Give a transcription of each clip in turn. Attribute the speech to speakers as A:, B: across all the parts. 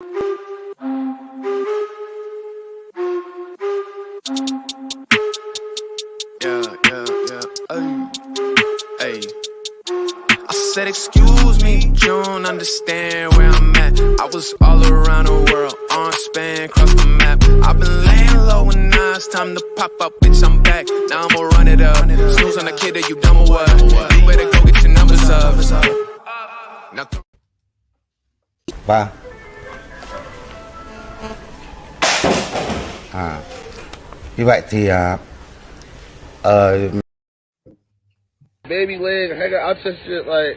A: Hey. I said, excuse me, you don't understand where I'm at. I was all around the world, on span, across the map. I've been laying low and now it's time to pop up, bitch, I'm back. Now I'ma run it up. Snooze on the kid that you done or what? You better go get your numbers up. Now
B: Ba. Như vậy thì
C: baby leg, hang out to shit like.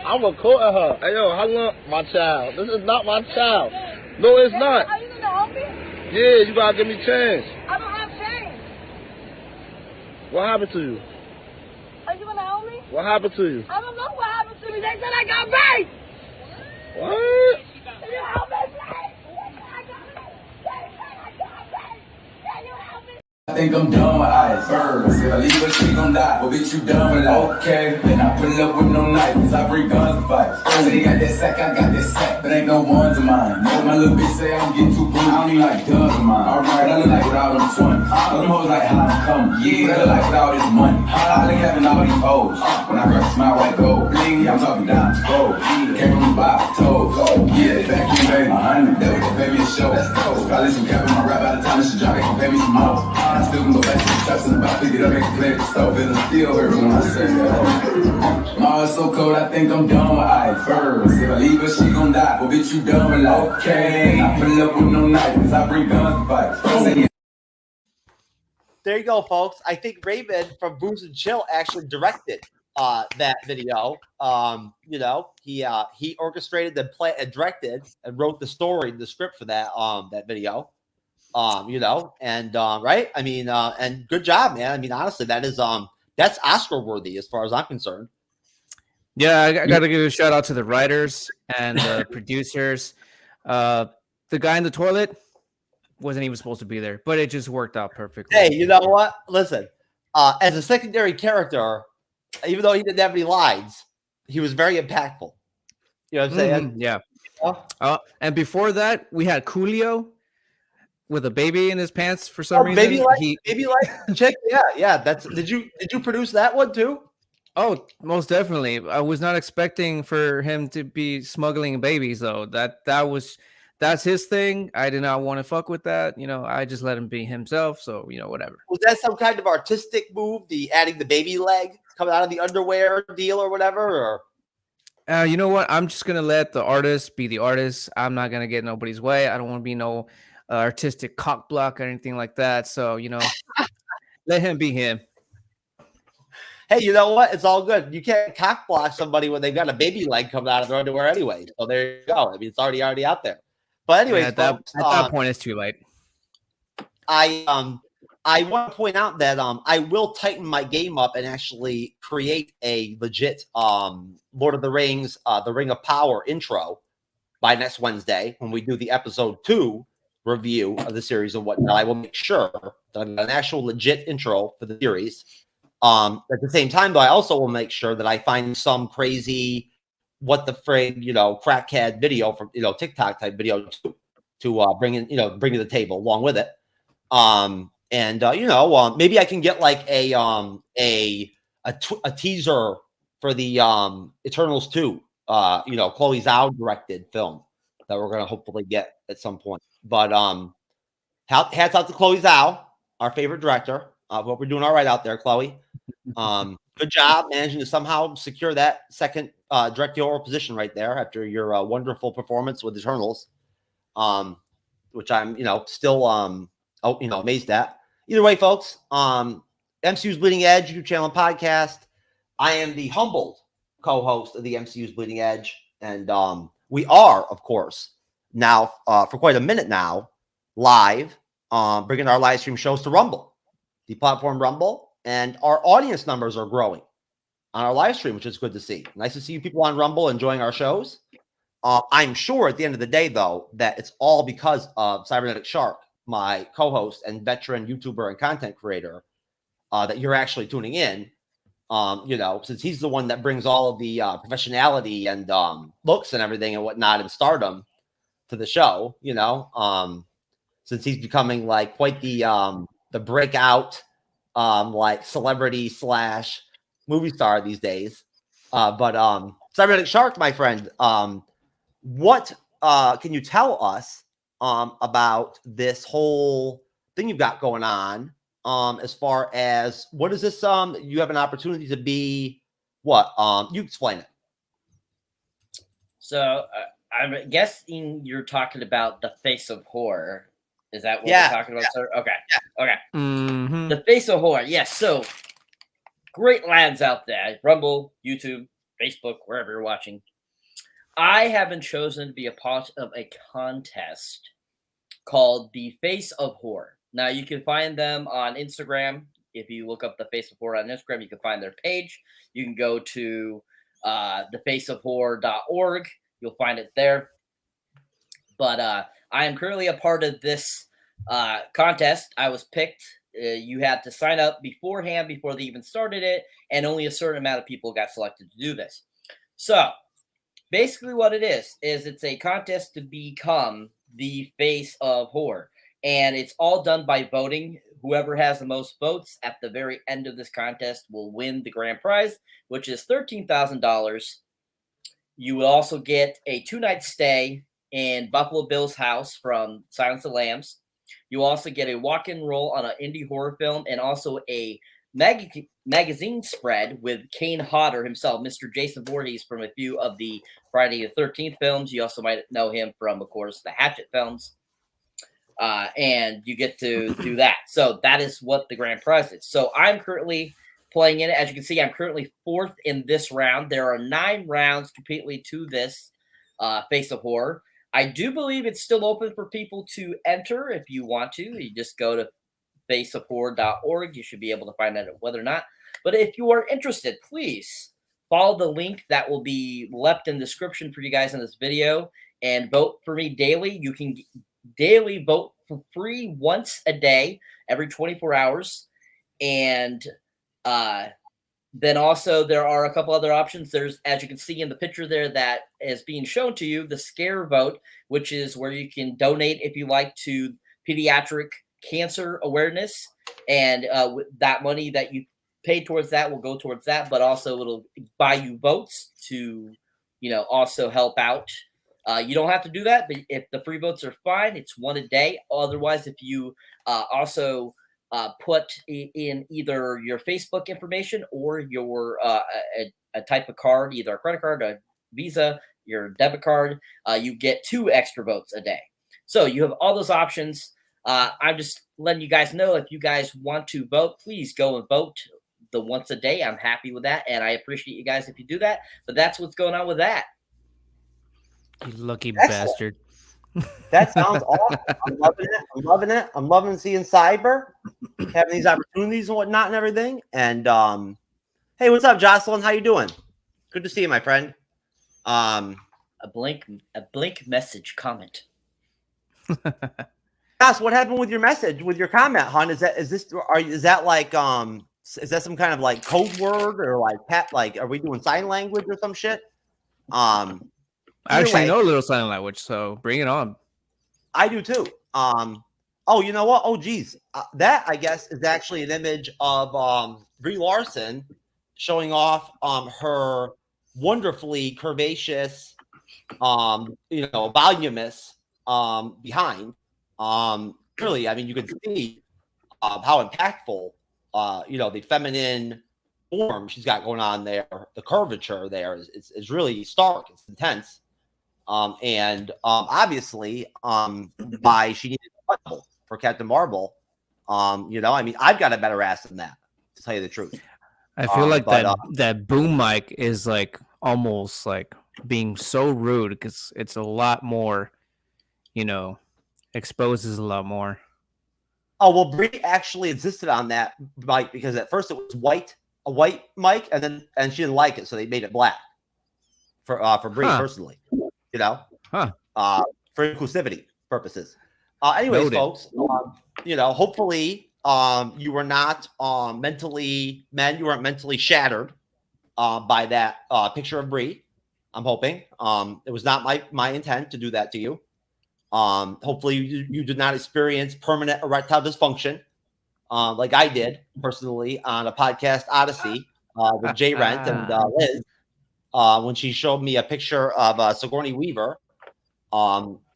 C: I'm recording her. Hey yo, how long? My child. This is not my child. No, it's not.
D: Are you gonna help me?
C: Yeah, you gotta give me change.
D: I don't have change.
C: What happened to you?
D: Are you gonna help me?
C: What happened to you?
D: I don't know what happened to me. They said I got raped.
C: What?
D: Can you help me, please? They said I got raped. They said I got raped. Can you help me?
E: I think I'm done with icebergs. If I leave her, she gon' die. Well, bitch, you done with life. Okay, then I pull up with no knife, cause I bring guns to fight. Say they got that sack, I got that sack, but ain't no ones of mine. Know my little bitch say I'm getting too booty, I don't even like dubs of mine. Alright, I look like without them 20. Them hoes like how I'm coming. Yeah, but I look like without this money. I look having all these hoes. When I rush my white gold, bling, yeah, I'm talking down to gold. Came from the bottom, toes. Yeah, back in baby, 100. That was to pay me a show. Let's go. Probably some cap in my rap by the time this shit drop, they gon' pay me some more. I still can go back to the steps and about to get up and play the stove and still hurt when I say that. My heart's so cold, I think I'm done with icebergs. If I leave her, she gon' die. Well, bitch, you done with life. Okay, I pull up with no knife, cause I bring guns to fight.
F: There you go, folks. I think Raymond from Booze and Chill actually directed that video. You know, he orchestrated the play and directed and wrote the story, the script for that that video. You know, and right. I mean, and good job, man. I mean, honestly, that is that's Oscar worthy as far as I'm concerned.
G: Yeah, I got to give a shout out to the writers and the producers. The guy in the toilet wasn't even supposed to be there, but it just worked out perfectly.
F: Hey, you know what? Listen, as a secondary character, even though he didn't have any lines, he was very impactful. You know what I'm saying?
G: Yeah. And before that, we had Coolio with a baby in his pants for some reason.
F: Baby like chick. Yeah. That's did you produce that one too?
G: Oh, most definitely. I was not expecting for him to be smuggling babies though. That's his thing. I did not want to fuck with that. You know, I just let him be himself. So, you know, whatever.
F: Was that some kind of artistic move? The adding the baby leg coming out of the underwear deal or whatever? Or
G: you know what? I'm just gonna let the artist be the artist. I'm not gonna get nobody's way. I don't want to be no artistic cock block or anything like that. So, you know, let him be him.
F: Hey, you know what? It's all good. You can't cock block somebody when they've got a baby leg coming out of their underwear anyway. So there you go. I mean, it's already out there. But anyways,
G: at that point, it's too late.
F: I want to point out that I will tighten my game up and actually create a legit Lord of the Rings, the Ring of Power intro by next Wednesday when we do the episode 2 review of the series and whatnot. I will make sure that I've got an actual legit intro for the series. At the same time, though, I also will make sure that I find some crazy what the frig, you know, crackhead video from, you know, TikTok type video to bring in, you know, bring to the table along with it. You know, maybe I can get like a teaser for the Eternals 2, you know, Chloe Zhao directed film that we're going to hopefully get at some point. But hats out to Chloe Zhao, our favorite director. Hope we're doing all right out there, Chloe. Good job managing to somehow secure that second directorial position right there after your wonderful performance with Eternals, which I'm, you know, still you know, amazed at. Either way, folks, MCU's Bleeding Edge YouTube channel and podcast. I am the humbled co-host of the MCU's Bleeding Edge, and we are, of course, now for quite a minute now live, bringing our live stream shows to Rumble, the platform Rumble. And our audience numbers are growing on our live stream, which is good to see. Nice to see you people on Rumble enjoying our shows. I'm sure at the end of the day, though, that it's all because of Cyberneticshark, my co-host and veteran YouTuber and content creator, that you're actually tuning in. You know, since he's the one that brings all of the professionality and looks and everything and whatnot and stardom to the show, you know, since he's becoming like quite the breakout like celebrity / movie star these days. But Cyberneticshark, my friend, what can you tell us about this whole thing you've got going on? As far as what is this? You have an opportunity to be what? You explain it.
H: So I'm guessing you're talking about the Face of Horror. Is that what we're talking about, sir? Okay. Okay.
G: Mm-hmm.
H: The Face of Horror. Yes. So great lands out there. Rumble, YouTube, Facebook, wherever you're watching. I have been chosen to be a part of a contest called the Face of Horror. Now, you can find them on Instagram. If you look up the Face of Horror on Instagram, you can find their page. You can go to thefaceofhorror.org. You'll find it there. But I am currently a part of this contest. I was picked. You had to sign up beforehand before they even started it, and only a certain amount of people got selected to do this. So basically what it is it's a contest to become the Face of Horror. And it's all done by voting. Whoever has the most votes at the very end of this contest will win the grand prize, which is $13,000. You will also get a 2-night stay in Buffalo Bill's house from Silence of the Lambs. You also get a walk-in role on an indie horror film and also a magazine spread with Kane Hodder himself, Mr. Jason Voorhees, from a few of the Friday the 13th films. You also might know him from, of course, the Hatchet films. And you get to do that. So that is what the grand prize is. So I'm currently playing in it. As you can see, I'm currently 4th in this round. There are 9 rounds completely to this Face of Horror. I do believe it's still open for people to enter if you want to. You just go to faceofhorror.org. You should be able to find out whether or not. But if you are interested, please follow the link that will be left in the description for you guys in this video and vote for me daily. You can daily vote for free once a day, every 24 hours. And then also there are a couple other options. There's, as you can see in the picture there that is being shown to you, the scare vote, which is where you can donate if you like to pediatric cancer awareness. And that money that you pay towards that will go towards that, but also it'll buy you votes to, you know, also help out. You don't have to do that, but if the free votes are fine, it's one a day. Otherwise, if you also put in either your Facebook information or your a type of card, either a credit card, a Visa, your debit card, you get 2 extra votes a day. So you have all those options. I'm just letting you guys know, if you guys want to vote, please go and vote the once a day. I'm happy with that, and I appreciate you guys if you do that. But that's what's going on with that.
G: You lucky
F: Excellent.
G: bastard.
F: That sounds awesome. I'm loving it. I'm loving it. I'm loving seeing Cyber having these opportunities and whatnot and everything. And hey, what's up, Jocelyn? How you doing? Good to see you, my friend.
H: A blank message comment.
F: Joss, what happened with your message, with your comment, hon? Is that like is that some kind of like code word or like are we doing sign language or some shit?
G: I actually know a little sign language, so bring it on.
F: I do too. Oh, you know what? Oh, geez. That, I guess, is actually an image of Brie Larson showing off her wonderfully curvaceous, voluminous behind. Really, I mean, you could see how impactful, the feminine form she's got going on there. The curvature there is really stark. It's intense. Obviously, she needed a buttonhole for Captain Marvel. I mean, I've got a better ass than that, to tell you the truth.
G: I feel like that boom mic is like almost like being so rude because it's a lot more, exposes a lot more.
F: Oh, well, Brie actually insisted on that mic because at first it was a white mic, and she didn't like it, so they made it black for Brie personally. For inclusivity purposes. Anyways, folks, hopefully you were not mentally you weren't mentally shattered by that picture of Brie. I'm hoping. It was not my intent to do that to you. Hopefully you did not experience permanent erectile dysfunction like I did personally on a podcast Odyssey with Jay Rent and Liz when she showed me a picture of Sigourney Weaver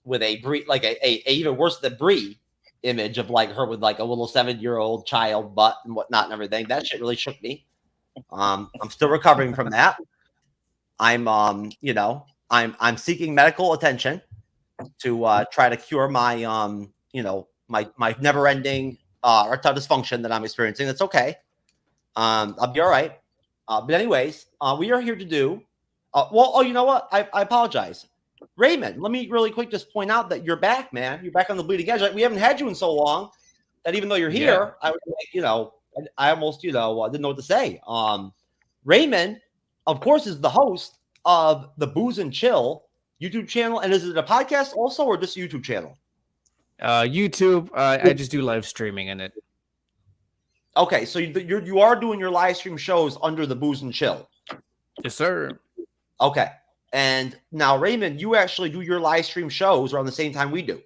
F: with a Brie, like a even worse than Brie image of like her with like a little 7-year-old child butt and whatnot and everything. That shit really shook me. I'm still recovering from that. I'm seeking medical attention to try to cure my my never-ending erectile dysfunction that I'm experiencing. That's okay. I'll be all right. But anyways, we are here to do. You know what? I apologize, Raymond. Let me really quick just point out that you're back, man. You're back on the bleeding edge. Like, we haven't had you in so long that even though you're here, I was like, I almost didn't know what to say. Raymond, of course, is the host of the Booze and Chill YouTube channel. And is it a podcast also or just a YouTube channel?
G: YouTube. I just do live streaming in it.
F: Okay, so you are doing your live stream shows under the Booze and Chill.
G: Yes, sir.
F: Okay. And now, Raymond, you actually do your live stream shows around the same time we do,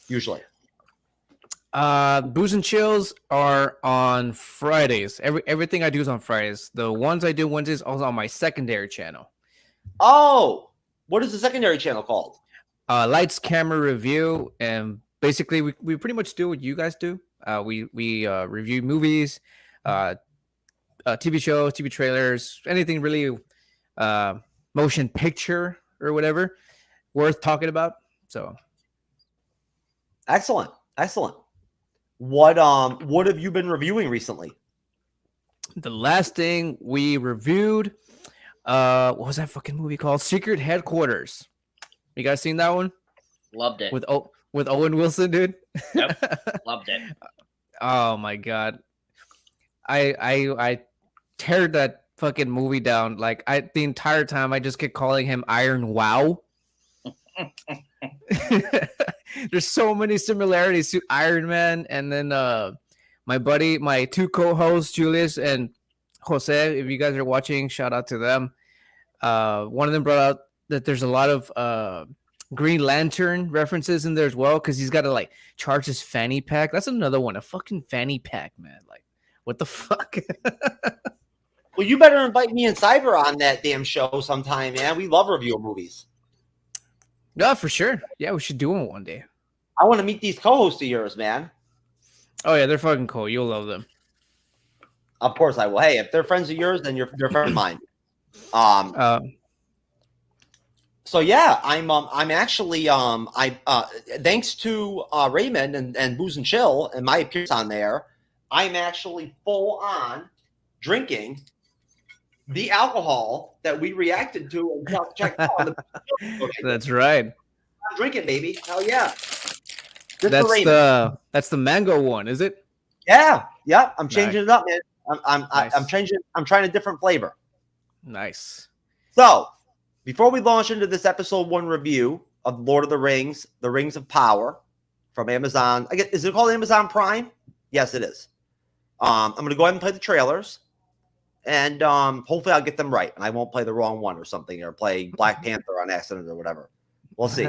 F: usually.
G: Booze and Chills are on Fridays. Everything I do is on Fridays. The ones I do Wednesdays also on my secondary channel.
F: Oh, what is the secondary channel called?
G: Lights, Camera, Review, and basically we pretty much do what you guys do. We review movies, TV shows, TV trailers, anything really motion picture or whatever worth talking about. So
F: excellent. What have you been reviewing recently?
G: The last thing we reviewed, what was that fucking movie called? Secret Headquarters. You guys seen that one?
H: Loved it.
G: With Owen Wilson, dude.
H: Yep. Loved it.
G: Oh my god. I teared that fucking movie down. Like the entire time I just kept calling him Iron Wow. There's so many similarities to Iron Man. And then my two co-hosts, Julius and Jose, if you guys are watching, shout out to them. One of them brought out that there's a lot of Green Lantern references in there as well, because he's got to like charge his fanny pack. That's another one, a fucking fanny pack, man. Like, what the fuck?
F: Well, you better invite me and Cyber on that damn show sometime, man. We love reviewing movies.
G: Yeah, for sure. Yeah, we should do it one day.
F: I want to meet these co-hosts of yours, man.
G: Oh yeah, they're fucking cool. You'll love them.
F: Of course I will. Hey, if they're friends of yours, then they're friends of mine. So yeah, I'm actually thanks to Raymond and Booze and Chill and my appearance on there, I'm actually full on drinking the alcohol that we reacted to and checked out on the
G: That's right.
F: I'm drinking, baby. Hell yeah.
G: That's the mango one, is it?
F: Yeah. I'm changing it up, man. I'm changing. I'm trying a different flavor.
G: Nice.
F: So, before we launch into this episode 1 review of Lord of the Rings, The Rings of Power from Amazon, is it called Amazon Prime? Yes, it is. I'm going to go ahead and play the trailers, and hopefully I'll get them right, and I won't play the wrong one or something, or play Black Panther on accident or whatever. We'll see.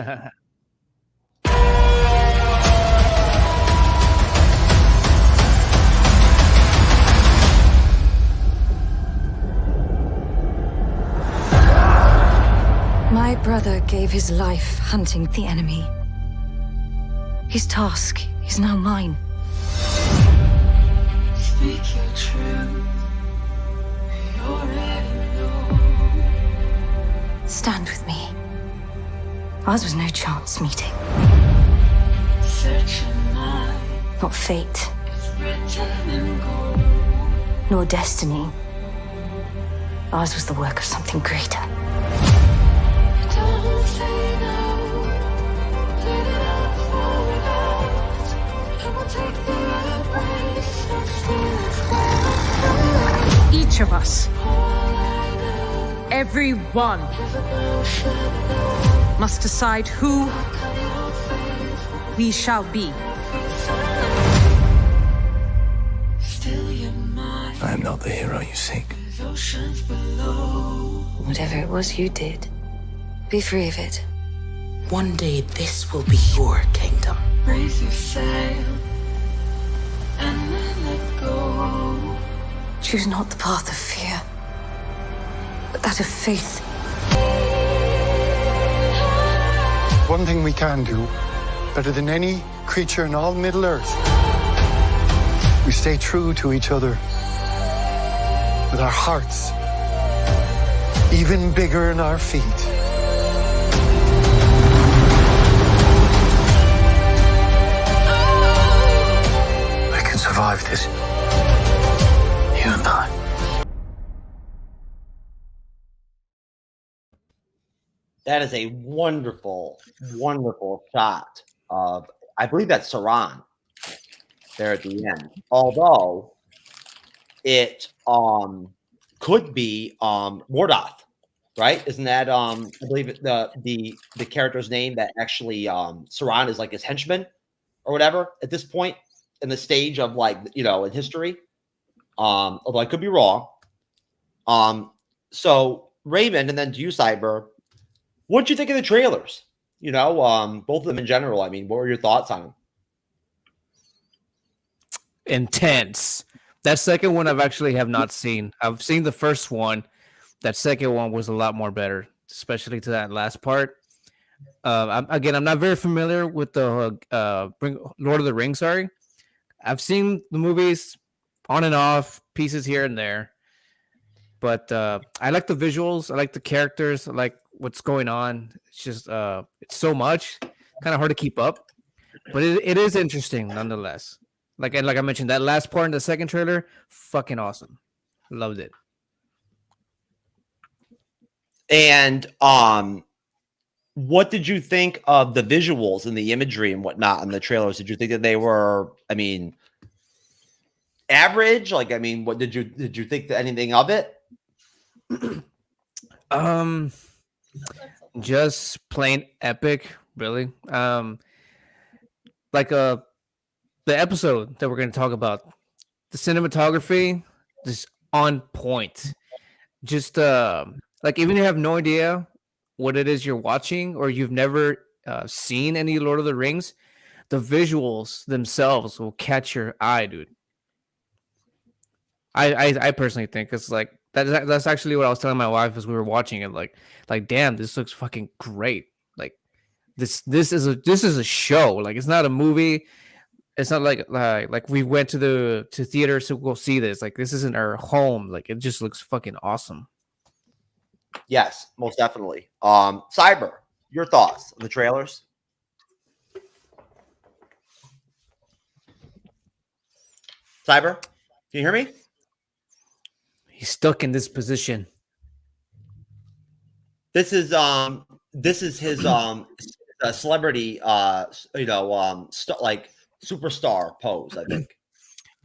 I: My brother gave his life hunting the enemy. His task is now mine. Speak your truth. You already know. Stand with me. Ours was no chance meeting. Not fate. Nor destiny. Ours was the work of something greater.
J: Each of us, every one, must decide who we shall be.
A: I am not the hero you seek.
I: Whatever it was you did, be free of it.
J: One day this will be your kingdom.
A: Raise your sail and then let go.
I: Choose not the path of fear, but that of faith.
K: One thing we can do, better than any creature in all Middle-earth, we stay true to each other with our hearts even bigger than our feet.
A: I can survive this. You and I.
F: That is a wonderful, wonderful shot of, I believe that's Saran there at the end. Although it could be Mordoth, right? Isn't that I believe it, the character's name that actually Saran is like his henchman or whatever at this point in the stage of, like, you know, in history. Although I could be wrong. So Raymond, and then to you, Cyber. What'd you think of the trailers? You know, both of them in general. I mean, what were your thoughts on them?
G: Intense. That second one I've actually have not seen. I've seen the first one. That second one was a lot more better, especially to that last part. I'm not very familiar with the Lord of the Rings. Sorry, I've seen the movies on and off, pieces here and there. But I like the visuals. I like the characters. I like what's going on. It's just it's so much, kind of hard to keep up. But it is interesting nonetheless. Like I mentioned, that last part in the second trailer, fucking awesome. Loved it.
F: And what did you think of the visuals and the imagery and whatnot in the trailers? Did you think that they were, I mean, average? Like, I mean, what did you think that anything of it?
G: Just plain epic, really. Like the episode that we're going to talk about, the cinematography is on point. Just like, even if you have no idea what it is you're watching, or you've never seen any Lord of the Rings, the visuals themselves will catch your eye, dude. I personally think it's like that's actually what I was telling my wife as we were watching it. Like damn, this looks fucking great. Like this is a show. Like, it's not a movie. It's not like we went to theaters to go see this. Like, this isn't our home. Like, it just looks fucking awesome.
F: Yes, most definitely. Cyber, your thoughts on the trailers? Cyber, can you hear me?
G: He's stuck in this position.
F: This is his celebrity like superstar pose, I think.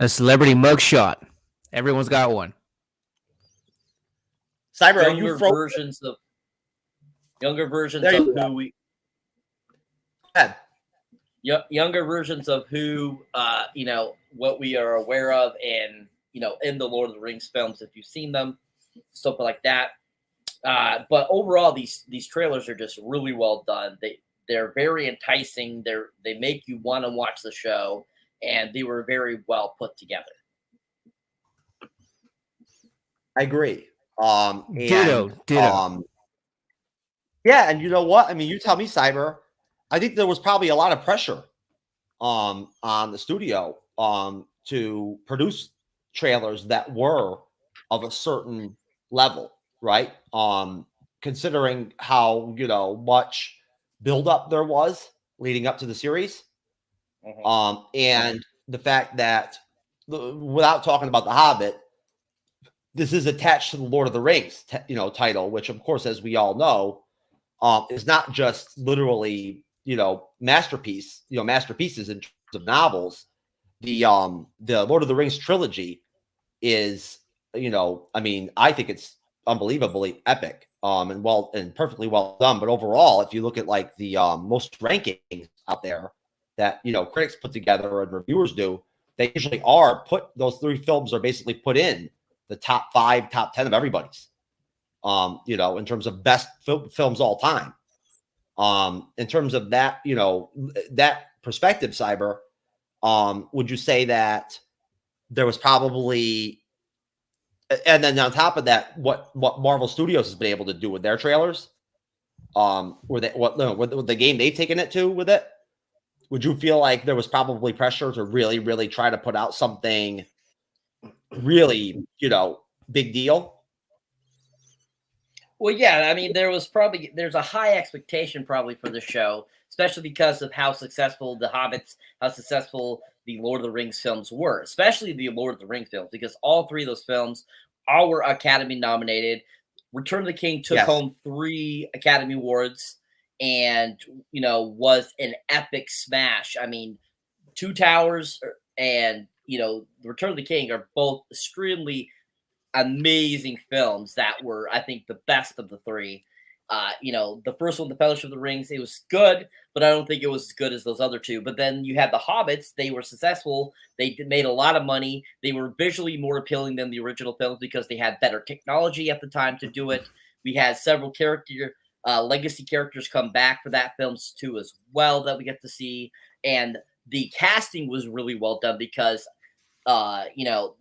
G: A celebrity mugshot. Everyone's got one.
F: Cyber, are
H: younger
F: you
H: versions of who we younger versions of who what we are aware of, and in the Lord of the Rings films, if you've seen them, stuff like that. But overall, these trailers are just really well done. They're very enticing. They make you want to watch the show, and they were very well put together.
F: I agree.
G: Ditto.
F: Yeah, and you know what? I mean, you tell me, Cyber. I think there was probably a lot of pressure on the studio to produce trailers that were of a certain level, right? Considering how much buildup there was leading up to the series, and the fact that, without talking about The Hobbit, this is attached to the Lord of the Rings, title, which, of course, as we all know, is not just literally, masterpiece, masterpieces in terms of novels. The Lord of the Rings trilogy is, I mean, I think it's unbelievably epic, and perfectly well done. But overall, if you look at like the most rankings out there that critics put together and reviewers do, they usually are those 3 films are basically put in the top 5, top 10 of everybody's, you know, in terms of best films all time. In terms of that, you know, that perspective, Cyber, would you say that there was probably, and then on top of that, what Marvel Studios has been able to do with their trailers, with the game they've taken it to with it, would you feel like there was probably pressure to really, really try to put out something really, you know, big deal?
H: Well, yeah, I mean, there's a high expectation probably for the show, especially because of how successful The Hobbits, how successful the Lord of the Rings films were, especially the Lord of the Rings films, because all 3 of those films all were Academy nominated. Return of the King took home 3 Academy Awards and, you know, was an epic smash. I mean, Two Towers and, you know, Return of the King are both extremely amazing films that were, I think, the best of the 3. You know, the first one, The Fellowship of the Rings, it was good, but I don't think it was as good as those other 2. But then you had The Hobbits. They were successful. They made a lot of money. They were visually more appealing than the original films because they had better technology at the time to do it. We had several legacy characters come back for that films too as well that we get to see. And the casting was really well done because, you know,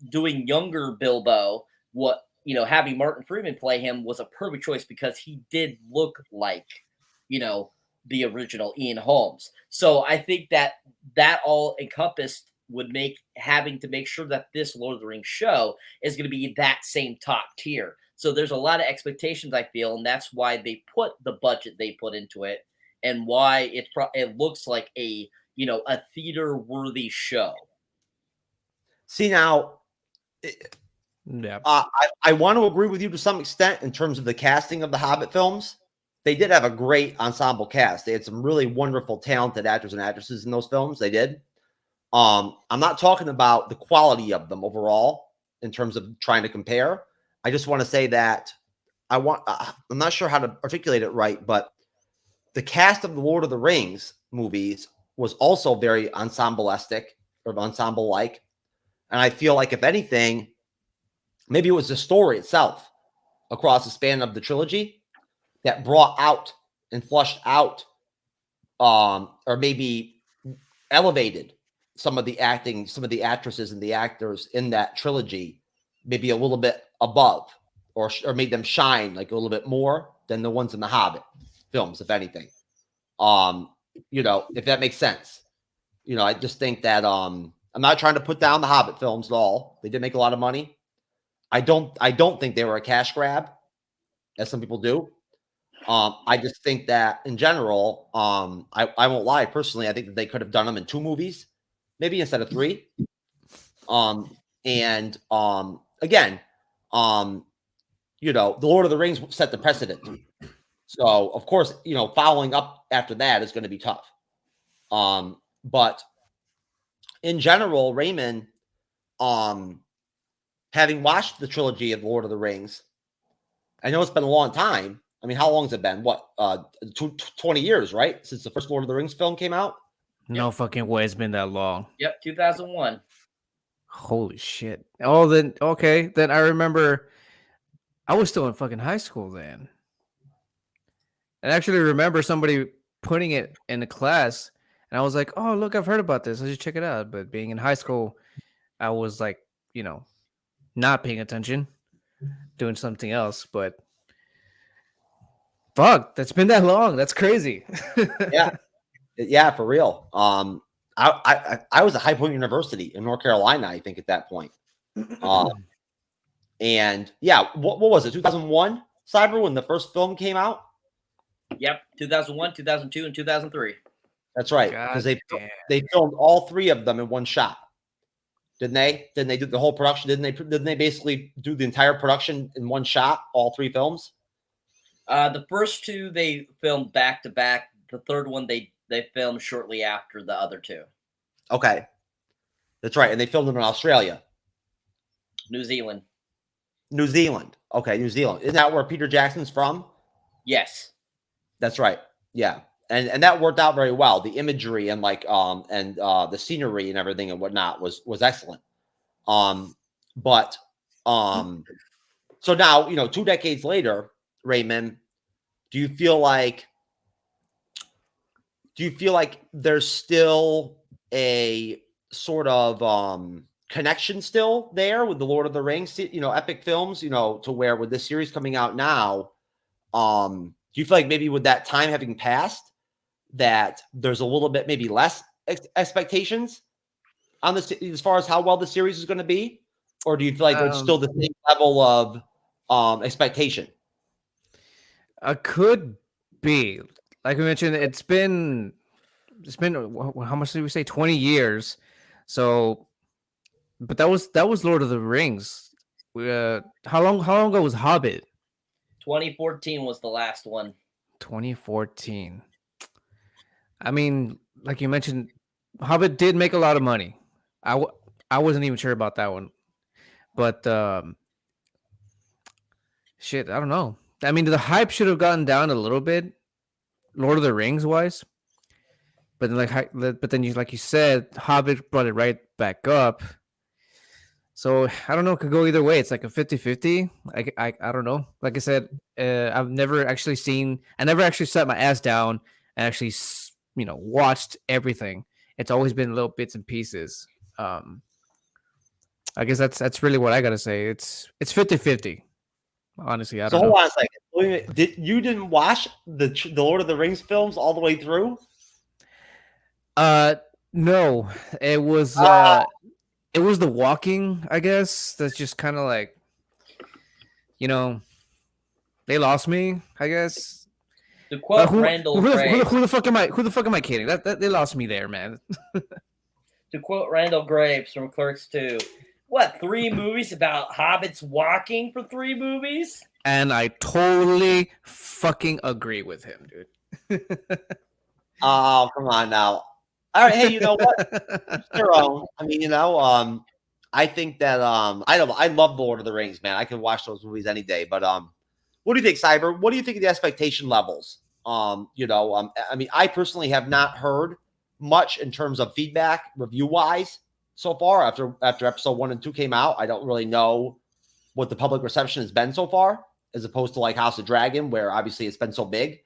H: doing younger Bilbo, having Martin Freeman play him was a perfect choice because he did look like, you know, the original Ian Holmes. So I think that all encompassed would make having to make sure that this Lord of the Rings show is going to be that same top tier. So there's a lot of expectations, I feel, and that's why they put the budget they put into it and why it looks like a theater worthy show.
F: See, now,
G: yeah,
F: I want to agree with you to some extent in terms of the casting of the Hobbit films. They did have a great ensemble cast. They had some really wonderful, talented actors and actresses in those films. They did. I'm not talking about the quality of them overall in terms of trying to compare. I just want to say that I'm not sure how to articulate it right, but the cast of the Lord of the Rings movies was also very ensemble-esque or ensemble-like. And I feel like, if anything, maybe it was the story itself across the span of the trilogy that brought out and flushed out, or maybe elevated some of the acting, some of the actresses and the actors in that trilogy, maybe a little bit above, or made them shine like a little bit more than the ones in the Hobbit films, if anything. You know, if that makes sense. You know, I just think that I'm not trying to put down the Hobbit films at all. They did make a lot of money. I don't think they were a cash grab, as some people do. I just think that in general, I won't lie. Personally, I think that they could have done them in 2 movies, maybe instead of 3. Again, you know, the Lord of the Rings set the precedent. So of course, you know, following up after that is going to be tough. But in general, Raymond, having watched the trilogy of Lord of the Rings, I know it's been a long time. I mean, how long has it been? What, 20 years, right? Since the first Lord of the Rings film came out?
G: No fucking way it's been that long.
H: Yep, 2001.
G: Holy shit. Oh, then, okay. Then I remember I was still in fucking high school then. And I actually remember somebody putting it in the class, and I was like, oh, look, I've heard about this. Let's just check it out. But being in high school, I was like, you know, not paying attention, doing something else. But fuck, that's been that long. That's crazy.
F: Yeah, for real. I was at High Point University in North Carolina, I think, at that point. And yeah, what was it? 2001 Cyber, when the first film came out?
H: Yep, 2001, 2002, and 2003.
F: That's right, because they filmed all 3 of them in one shot. Didn't they? Didn't they do the whole production? Didn't they basically do the entire production in one shot, all 3 films?
H: The first 2 they filmed back to back. The third one they filmed shortly after the other 2.
F: Okay, that's right, and they filmed them in Australia,
H: New Zealand.
F: Okay, New Zealand. Isn't that where Peter Jackson's from?
H: Yes,
F: that's right. Yeah. and that worked out very well. The imagery and the scenery and everything and whatnot was excellent. But so now 2 decades later, Raymond, do you feel like there's still a sort of connection still there with the Lord of the Rings, epic films, to where with this series coming out now, do you feel like maybe with that time having passed that there's a little bit maybe less expectations on this as far as how well the series is going to be? Or do you feel like it's still the same level of expectation?
G: Could be. Like we mentioned, it's been how much did we say? 20 years. So, but that was Lord of the Rings. How long ago was Hobbit?
H: 2014 was the last one.
G: 2014. I mean, like you mentioned, Hobbit did make a lot of money. I wasn't even sure about that one, but shit, I don't know. I mean, the hype should have gotten down a little bit, Lord of the Rings wise. But then, like you said, Hobbit brought it right back up. So I don't know. It could go either way. It's like a 50-50. I don't know. Like I said, I've never actually I never actually sat my ass down and actually watched everything. It's always been little bits and pieces. I guess that's really what I gotta say. It's 50-50. Honestly, I don't know.
F: Hold on a second. You didn't watch the Lord of the Rings films all the way through?
G: No. It was The Walking, I guess. That's just kind of like, they lost me, I guess.
H: To quote Randall Graves,
G: who the fuck am I kidding? That they lost me there, man.
H: To quote Randall Graves from Clerks 2, what, 3 movies about hobbits walking for 3 movies?
G: And I totally fucking agree with him, dude.
F: Oh, come on now. All right, hey, you know what? Your own. I mean, I think that I love Lord of the Rings, man. I can watch those movies any day. But what do you think, Cyber? What do you think of the expectation levels? I mean, I personally have not heard much in terms of feedback review wise so far after episode 1 and 2 came out. I don't really know what the public reception has been so far, as opposed to like House of Dragon, where obviously it's been so big.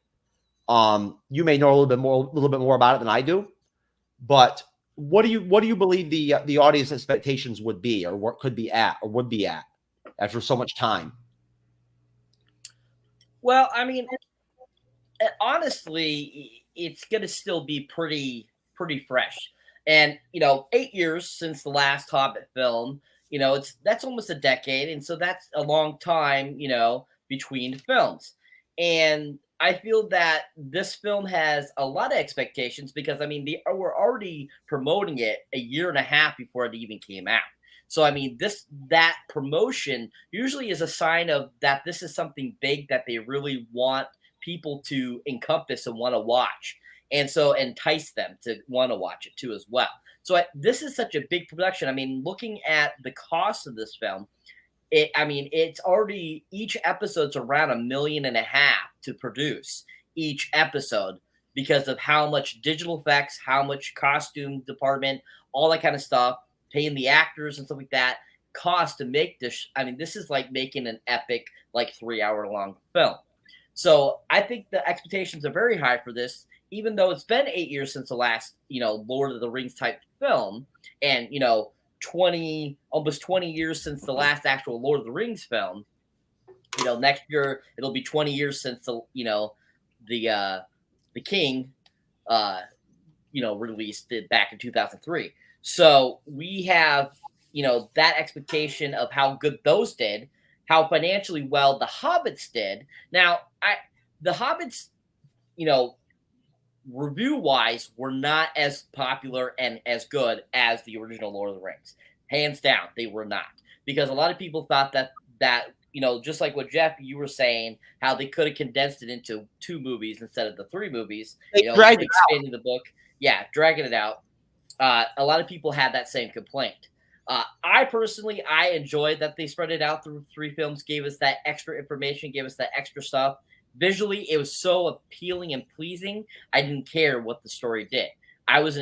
F: You may know a little bit more about it than I do, but what do you believe the audience expectations would be, or what could be at, or would be at after so much time?
H: Well, I mean, honestly, it's going to still be pretty fresh. And, 8 years since the last Hobbit film, that's almost a decade. And so that's a long time, between films. And I feel that this film has a lot of expectations because, I mean, we're already promoting it a year and a half before it even came out. So, I mean, that promotion usually is a sign of that this is something big that they really want people to encompass and want to watch. And so entice them to want to watch it too as well. So this is such a big production. I mean, looking at the cost of this film, it's already, each episode's around $1.5 million to produce each episode because of how much digital effects, how much costume department, all that kind of stuff, paying the actors and stuff like that cost to make this. I mean, this is like making an epic, like 3-hour-long film. So I think the expectations are very high for this, even though it's been 8 years since the last, Lord of the Rings type film, and, almost 20 years since the last actual Lord of the Rings film. Next year it'll be 20 years since the King, released it back in 2003. So we have, that expectation of how good those did, how financially well the Hobbits did. Now, the Hobbits, review-wise, were not as popular and as good as the original Lord of the Rings. Hands down, they were not. Because a lot of people thought that just like what Jeff, you were saying, how they could have condensed it into 2 movies instead of the 3 movies. Expanding the book. Yeah, dragging it out. A lot of people had that same complaint. I personally, I enjoyed that they spread it out through 3 films, gave us that extra information, gave us that extra stuff. visually, it was so appealing and pleasing. I didn't care what the story did. I was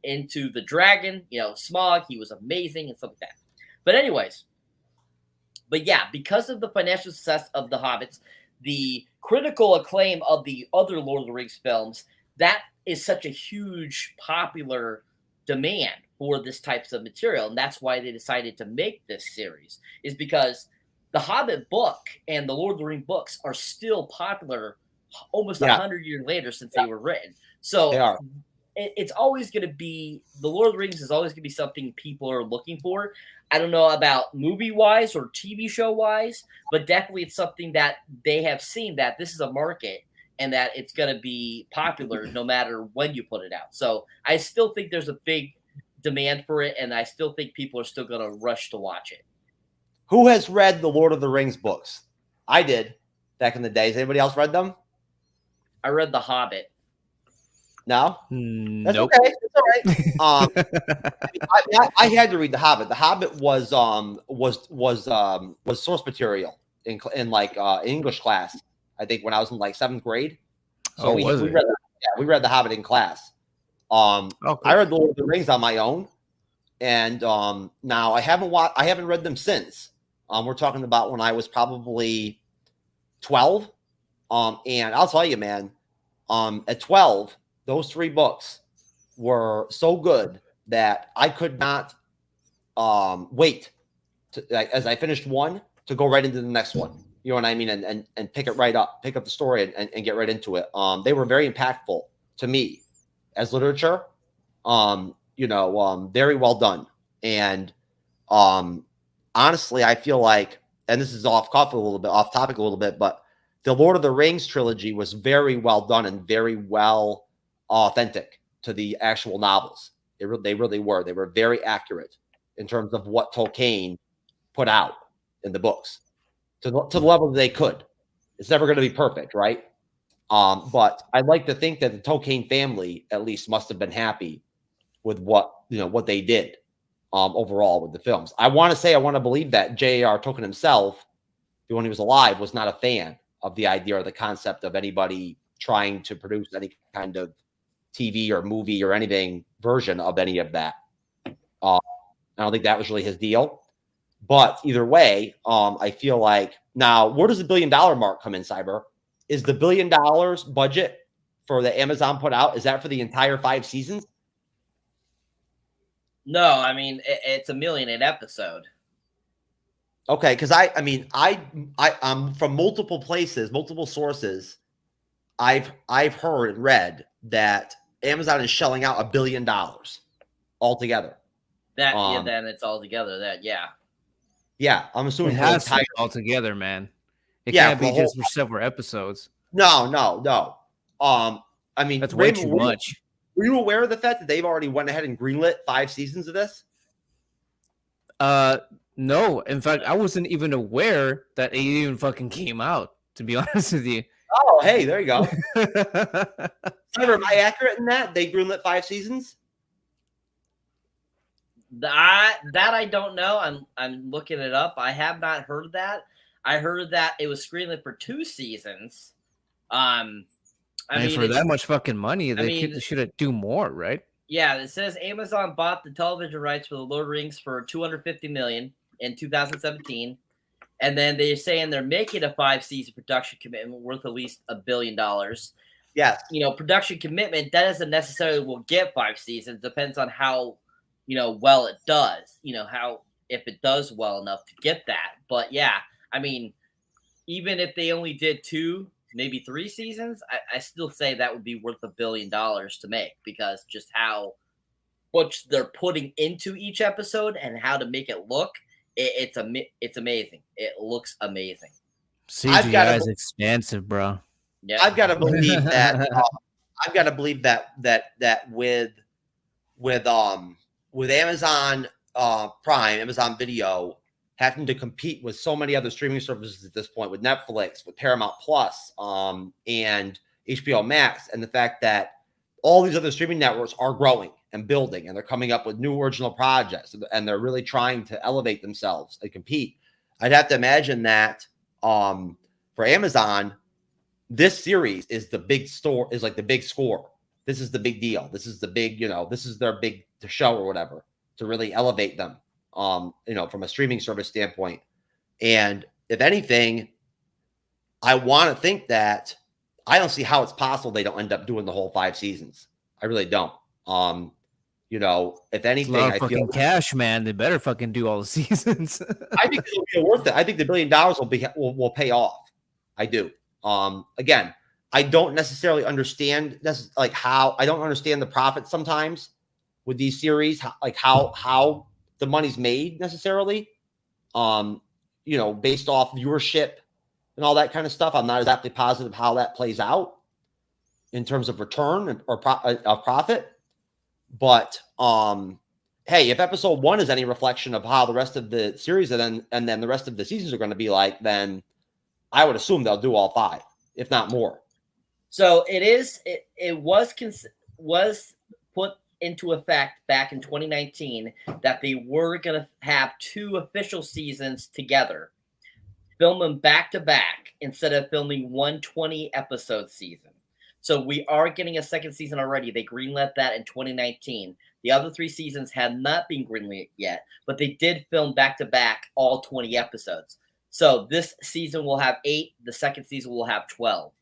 H: into the dragon, Smaug. He was amazing and stuff like that. But anyways, yeah, because of the financial success of The Hobbits, the critical acclaim of the other Lord of the Rings films, that is such a huge popular demand for this types of material. And that's why they decided to make this series, is because the Hobbit book and the Lord of the Rings books are still popular almost 100 years later since they were written. So it's always going to be, the Lord of the Rings is always going to be something people are looking for. I don't know about movie-wise or TV show-wise, but definitely it's something that they have seen that this is a market and that it's going to be popular no matter when you put it out. So I still think there's a big demand for it, and I still think people are still going to rush to watch it.
F: Who has read the Lord of the Rings books? I did back in the days. Anybody else read them?
H: I read The Hobbit.
F: No, that's
G: nope.
F: okay. It's all right. I had to read The Hobbit. The Hobbit was source material in English class. I think when I was in like 7th grade. So we read The Hobbit in class. I read the Lord of the Rings on my own, and now I haven't read them since. We're talking about when I was probably 12. And I'll tell you, man, at 12. Those 3 books were so good that I could not wait as I finished one to go right into the next one. You know what I mean? And pick it right up, pick up the story and get right into it. They were very impactful to me as literature. Very well done. And honestly, I feel like, and this is off topic a little bit, but the Lord of the Rings trilogy was very well done and very well authentic to the actual novels. They really were. They were very accurate in terms of what Tolkien put out in the books to the level that they could. It's never going to be perfect, right? But I'd like to think that the Tolkien family at least must have been happy with what they did overall with the films. I want to believe that J.R. Tolkien himself, when he was alive, was not a fan of the idea or the concept of anybody trying to produce any kind of TV or movie or anything version of any of that. I don't think that was really his deal. But either way, I feel like now, where does the $1 billion mark come in, Cyber? Is the $1 billion budget for the Amazon put out, is that for the entire 5 seasons?
H: No, I mean, it's $1 million an episode.
F: Okay, because I'm from multiple places, multiple sources. I've heard and read that Amazon is shelling out $1 billion altogether.
H: Then it's all together.
F: Yeah, I'm assuming
G: it has to be all together, man. It can't be just for several episodes.
F: No. I mean,
G: that's way too much.
F: Were you aware of the fact that they've already went ahead and greenlit 5 seasons of this?
G: No. In fact, I wasn't even aware that it even fucking came out, to be honest with you.
F: Oh, hey, there you go. Cyber, am I accurate in that? They greenlit 5 seasons?
H: That I don't know. I'm looking it up. I have not heard that. I heard that it was greenlit for 2 seasons. I mean,
G: for that much fucking money, they should do more, right?
H: Yeah, it says Amazon bought the television rights for the Lord of the Rings for $250 million in 2017, and then they're saying they're making a 5-season production commitment worth at least $1 billion.
F: Yes,
H: production commitment that doesn't necessarily will get 5 seasons. Depends on how well it does. If it does well enough to get that. But yeah, I mean, even if they only did 2, maybe 3 seasons, I still say that would be worth $1 billion to make, because just how much they're putting into each episode and how to make it look, it's amazing. It looks amazing.
G: CGI is expansive, bro.
H: Yeah,
F: I've got to believe that. I've got to believe that with Amazon Prime, Amazon Video having to compete with so many other streaming services at this point, with Netflix, with Paramount Plus, and HBO Max, and the fact that all these other streaming networks are growing and building, and they're coming up with new original projects, and they're really trying to elevate themselves and compete. I'd have to imagine that for Amazon, this series is the big store, is like the big score. This is the big deal. This is the big, this is their big show or whatever to really elevate them, from a streaming service standpoint. And if anything, I want to think that I don't see how it's possible they don't end up doing the whole 5 seasons. I really don't. If anything,
G: I feel cash, man. They better fucking do all the seasons.
F: I think it'll be worth it. I think the $1 billion will pay off. I do. Again, I don't necessarily understand this, like how I don't understand the profits sometimes with these series, how the money's made necessarily. Based off viewership and all that kind of stuff. I'm not exactly positive how that plays out in terms of return or profit. But hey, if episode 1 is any reflection of how the rest of the series and then the rest of the seasons are going to be like, then I would assume they'll do all 5, if not more.
H: So it was put into effect back in 2019 that they were going to have 2 official seasons together, film them back to back instead of filming one 20-episode season. So we are getting a second season already. They greenlit that in 2019. The other 3 seasons had not been greenlit yet, but they did film back to back all 20 episodes. So this season will have 8. The second season will have 12.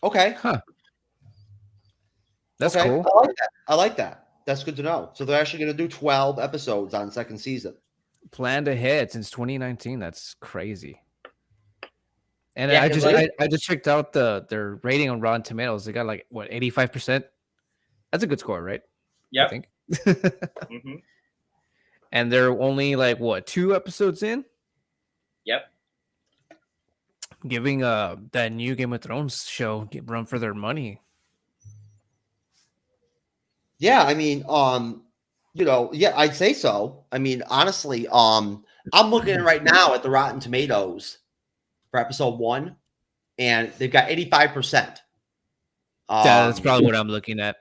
F: Okay.
G: Huh. That's
F: okay.
G: cool.
F: I like that. That's good to know. So they're actually going to do 12 episodes on second season.
G: Planned ahead since 2019. That's crazy. And
H: Yeah,
G: I just checked out their rating on Rotten Tomatoes. They got 85%. That's a good score, right?
H: Yeah,
G: I think. Mm-hmm. And they're only 2 episodes in.
H: Yep.
G: Giving that new Game of Thrones show run for their money.
F: Yeah, I mean, I'd say so. I mean, honestly, I'm looking right now at the Rotten Tomatoes for episode 1, and they've got 85%.
G: That's probably what I'm looking at.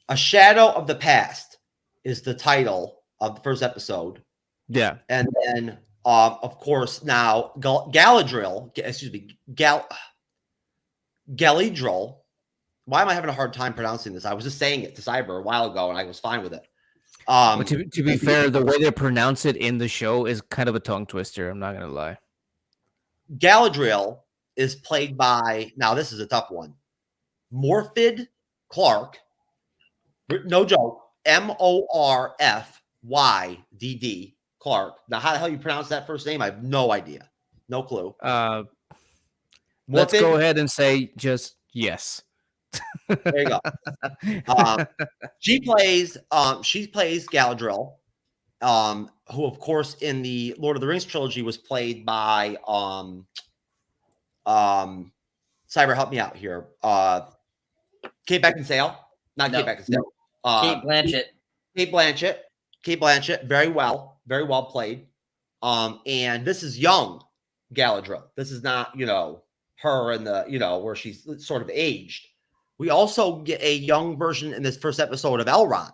F: A Shadow of the Past is the title of the first episode.
G: Yeah.
F: And then, of course, now Galadriel, Galadriel. Why am I having a hard time pronouncing this? I was just saying it to Cyber a while ago, and I was fine with it.
G: But to be fair, the way they pronounce it in the show is kind of a tongue twister. I'm not going to lie.
F: Galadriel is played by, now this is a tough one, Morfydd Clark. No joke. Morfydd Clark. Now, how the hell you pronounce that first name? I have no idea. No clue.
G: Let's go ahead and say just yes.
F: There you go. She plays Galadriel, who, of course, in the Lord of the Rings trilogy was played by Cyber, help me out here. Kate Beckinsale. Not Kate Beckinsale.
H: Kate Blanchett.
F: Kate Blanchett. Very well played. And this is young Galadriel. This is not, her and the, where she's sort of aged. We also get a young version in this first episode of Elrond.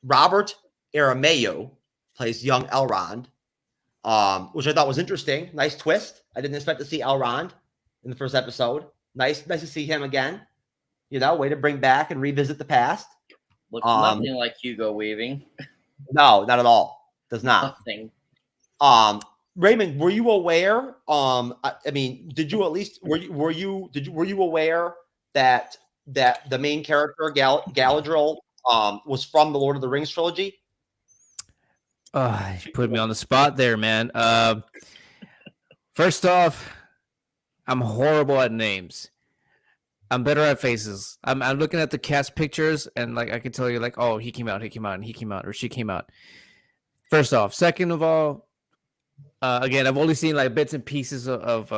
F: Robert Aramayo plays young Elrond, which I thought was interesting. Nice twist. I didn't expect to see Elrond in the first episode. Nice to see him again. Way to bring back and revisit the past.
H: Looks nothing like Hugo Weaving.
F: No, not at all. Does not.
H: Nothing.
F: Raymond, were you aware? I mean, did you at least were you aware that the main character Galadriel was from the Lord of the Rings trilogy?
G: You put me on the spot there, man. First off, I'm horrible at names. I'm better at faces. I'm looking at the cast pictures and I can tell you oh, he came out, or she came out. First off. Second of all, again, I've only seen bits and pieces of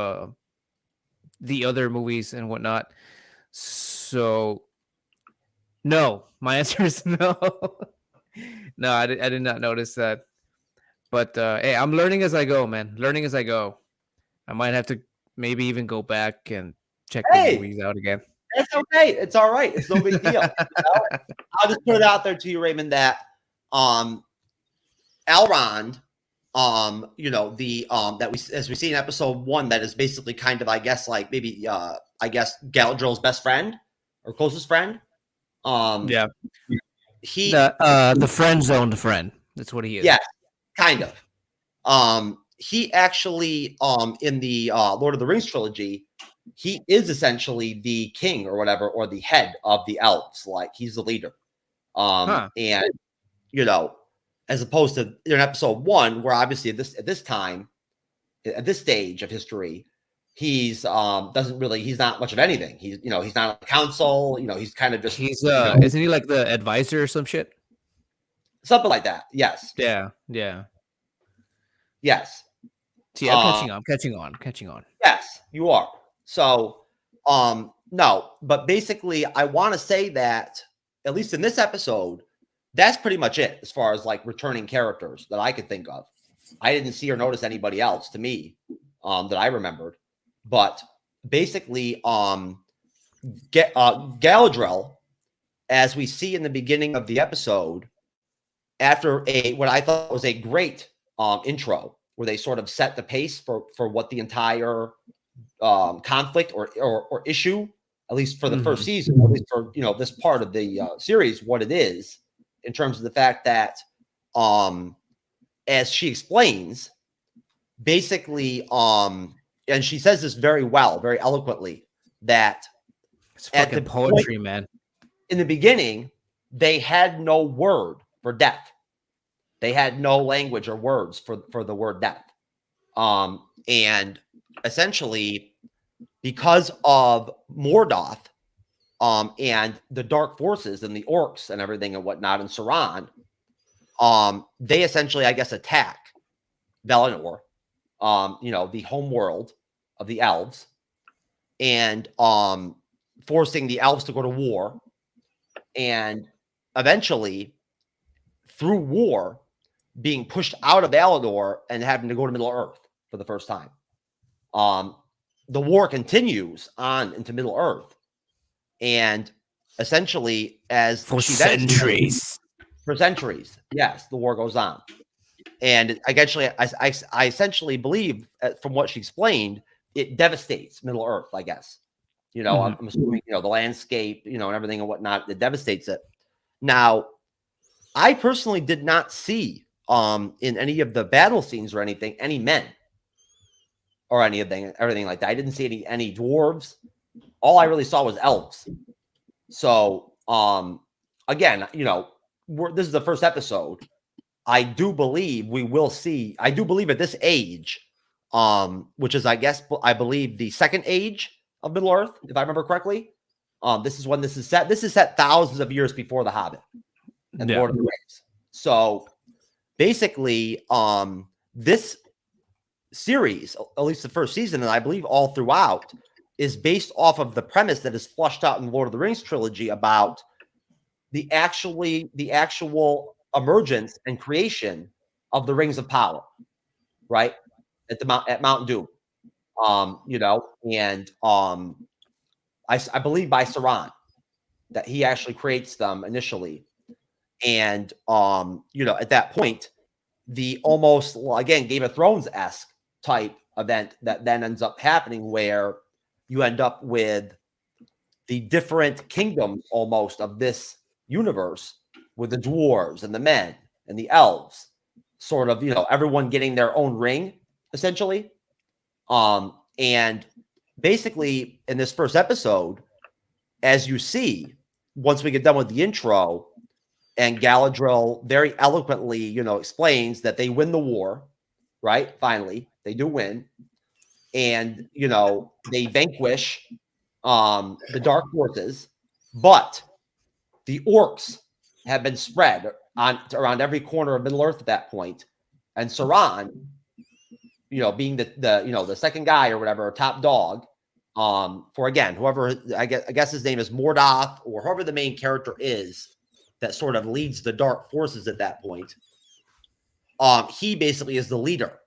G: the other movies and whatnot. So, no, my answer is no. No, I did not notice that. But hey, I'm learning as I go, man. Learning as I go. I might have to maybe even go back and check the movies out again.
F: That's okay. It's all right. It's no big deal. I'll just put it out there to you, Raymond, that Elrond you know, the that we as we see in episode 1, that is basically kind of, I guess, like maybe I guess Galadriel's best friend or closest friend.
G: Yeah.
F: He
G: the friend zoned friend. That's what he is.
F: Yeah, kind of. He actually in the Lord of the Rings trilogy, he is essentially the king or whatever, or the head of the elves. Like, he's the leader. And you know, as opposed to in episode 1, where obviously at this time, at this stage of history, he's doesn't really, he's not much of anything. He's, you know, he's not on the council, you know, he's kind of just,
G: He's
F: you know,
G: isn't he like the advisor or some shit?
F: something like that. Yes.
G: Yeah.
F: Yes.
G: See, I'm catching on.
F: Yes, you are. So no, but basically I want to say that at least in this episode, that's pretty much it as far as like returning characters that I could think of. I didn't see or notice anybody else to me that I remembered. But basically, Galadriel, as we see in the beginning of the episode, after what I thought was a great intro, where they sort of set the pace for what the entire conflict or issue, at least for the first season, at least for, you know, this part of the series, what it is, in terms of the fact that, as she explains, basically, and she says this very well, very eloquently, that
G: it's fucking poetry, man.
F: In the beginning, they had no word for death. They had no language or words for the word death. And essentially, because of Morgoth, and the dark forces and the orcs and everything and whatnot, and Sauron, they essentially, I guess, attack Valinor, you know, the home world of the elves, and forcing the elves to go to war, and eventually, through war, being pushed out of Valinor and having to go to Middle-earth for the first time. The war continues on into Middle-earth, and essentially, as
G: for centuries,
F: yes, the war goes on. And I essentially believe, from what she explained, it devastates Middle-earth, I guess. You know, I'm assuming, you know, the landscape, you know, and everything and whatnot, it devastates it. Now, I personally did not see in any of the battle scenes or anything, any men or everything like that. I didn't see any dwarves. All I really saw was elves. So, again, you know, this is the first episode. I do believe we will see. I do believe at this age, which is, I guess, I believe the second age of Middle Earth, if I remember correctly. This is when this is set. This is set thousands of years before The Hobbit and Lord of the Rings. So basically, this series, at least the first season, and I believe all throughout, is based off of the premise that is flushed out in the Lord of the Rings trilogy about the actual emergence and creation of the Rings of Power, right? At Mount Doom. You know, and I believe by Sauron, that he actually creates them initially. And you know, at that point, the almost, again, Game of Thrones-esque type event that then ends up happening, where you end up with the different kingdoms almost of this universe, with the dwarves and the men and the elves, sort of, you know, everyone getting their own ring, essentially. And basically, in this first episode, as you see, once we get done with the intro, and Galadriel very eloquently, you know, explains that they win the war, right? Finally, they do win. And, you know, they vanquish the dark forces, but the orcs have been spread around every corner of Middle Earth at that point. And Sauron, you know, being the second guy or whatever, or top dog, for, again, whoever, I guess his name is Morgoth, or whoever the main character is that sort of leads the dark forces at that point. He basically is the leader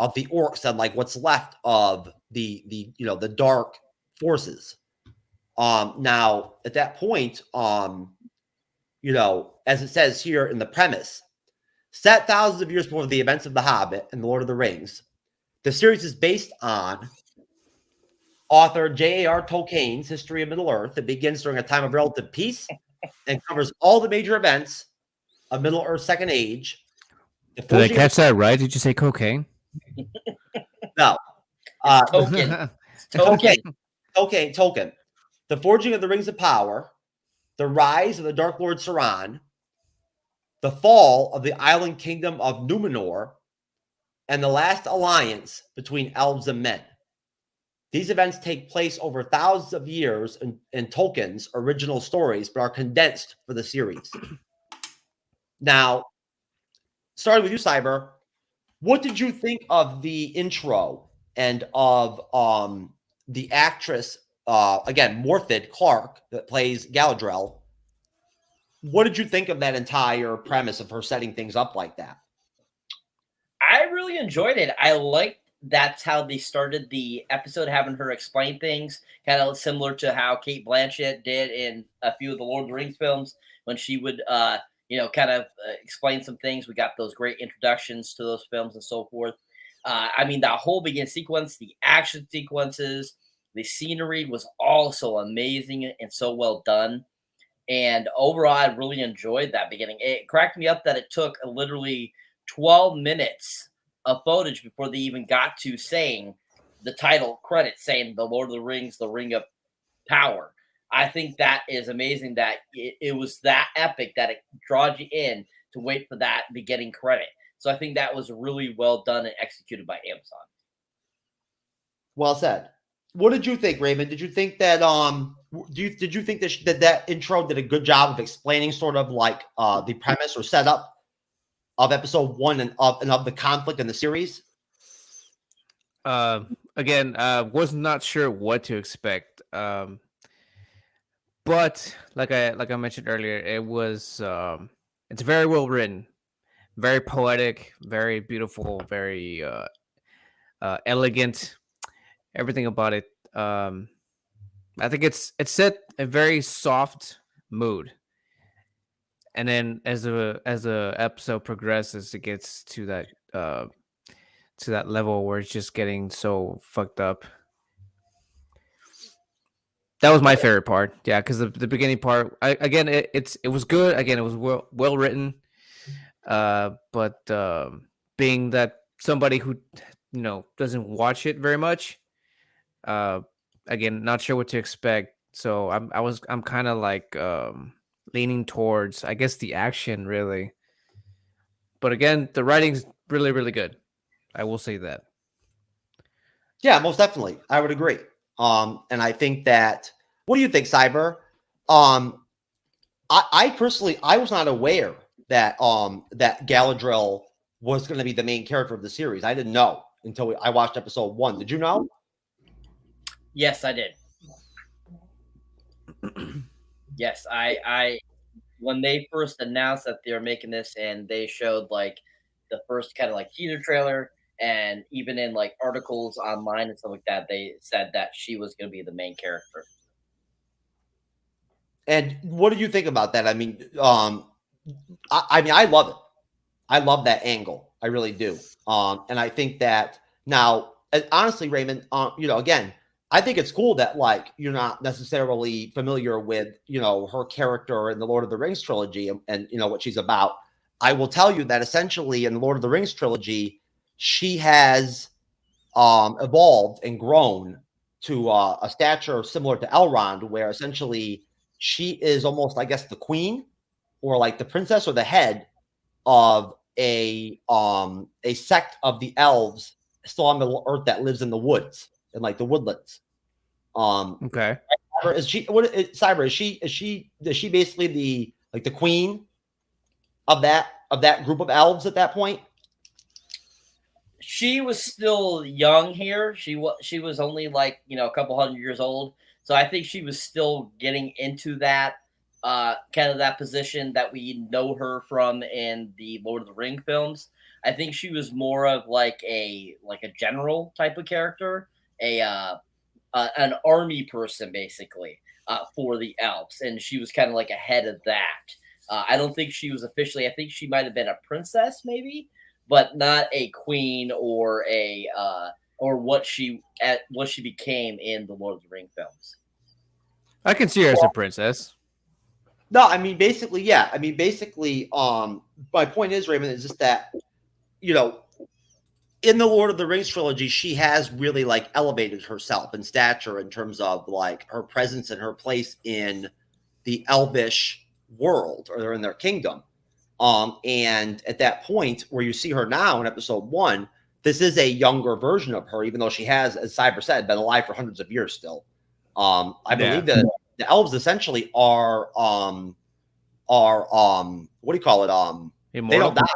F: of the orcs and like what's left of the you know, the dark forces. Now at that point, you know, as it says here in the premise, Set thousands of years before the events of The Hobbit and The Lord of the Rings, the series is based on author J.A.R. Tolkien's History of Middle-earth that begins during a time of relative peace and covers all the major events of Middle-earth's Second Age.
G: Did I catch that right? Did you say cocaine?
F: No.
H: Token.
F: Tolkien. The Forging of the Rings of Power, the rise of the Dark Lord Sauron, the fall of the island kingdom of Numenor, and the last alliance between elves and men. These events take place over thousands of years in Tolkien's original stories, but are condensed for the series. Now, starting with you, Cyber, what did you think of the intro and of the actress, again, Morfydd Clark, that plays Galadriel? What did you think of that entire premise of her setting things up like that?
H: I really enjoyed it. I liked that's how they started the episode, having her explain things, kind of similar to how Cate Blanchett did in a few of the Lord of the Rings films when she would, kind of explain some things. We got those great introductions to those films and so forth. I mean, the whole beginning sequence, the action sequences, the scenery was also amazing and so well done. And overall, I really enjoyed that beginning. It cracked me up that it took literally 12 minutes of footage before they even got to saying the title credits, saying The Lord of the Rings, The Ring of Power. I think that is amazing that it was that epic that it draws you in to wait for that beginning credit. So I think that was really well done and executed by Amazon.
F: Well said. What did you think, Raymond? Did you think that did you think that intro did a good job of explaining sort of like the premise or setup of episode 1 and of the conflict in the series?
G: Again, was not sure what to expect. But like I mentioned earlier, it was it's very well written, very poetic, very beautiful, very elegant. Everything about it. I think it's set a very soft mood. And then as the episode progresses, it gets to that level where it's just getting so fucked up. That was my favorite part. Yeah, because the beginning part, it was good. Again, it was well written. But being that somebody who doesn't watch it very much, again, not sure what to expect. So I'm kind of like leaning towards, I guess, the action really. But again, the writing's really, really good. I will say that.
F: Yeah, most definitely. I would agree. And I think that, what do you think, Cyber? I personally, I was not aware that that Galadriel was going to be the main character of the series. I didn't know until I watched episode 1. Did you know?
H: Yes, I did. Yes, I when they first announced that they were making this and they showed like the first kind of like teaser trailer, and even in like articles online and stuff like that, they said that she was going to be the main character.
F: And what do you think about that? I mean, I love it. I love that angle. I really do. And I think that now, honestly, Raymond, again, I think it's cool that like you're not necessarily familiar with her character in the Lord of the Rings trilogy and what she's about. I will tell you that essentially in the Lord of the Rings trilogy, she has evolved and grown to a stature similar to Elrond, where essentially she is almost, I guess, the queen or like the princess or the head of a sect of the elves still on the earth that lives in the woods and like the woodlands.
G: Okay.
F: Is she Cyber? Is she basically the queen of that group of elves at that point?
H: She was still young here. She was only like a couple hundred years old. So I think she was still getting into that kind of that position that we know her from in the Lord of the Ring films. I think she was more of like a general type of character, an army person basically for the elves, and she was kind of like ahead of that. I don't think she was officially. I think she might have been a princess, maybe, but not a queen or a or what she became in the Lord of the Rings films.
G: I can see her as a princess.
F: No, I mean, basically, yeah. I mean, basically, my point is, Raymond, is just that, you know, in the Lord of the Rings trilogy, she has really like elevated herself in stature in terms of like her presence and her place in the Elvish world or in their kingdom. And at that point where you see her now in episode 1, this is a younger version of her, even though she has, as Cyber said, been alive for hundreds of years still. I believe that the elves essentially are what do you call it?
G: Immortal?
F: They don't die.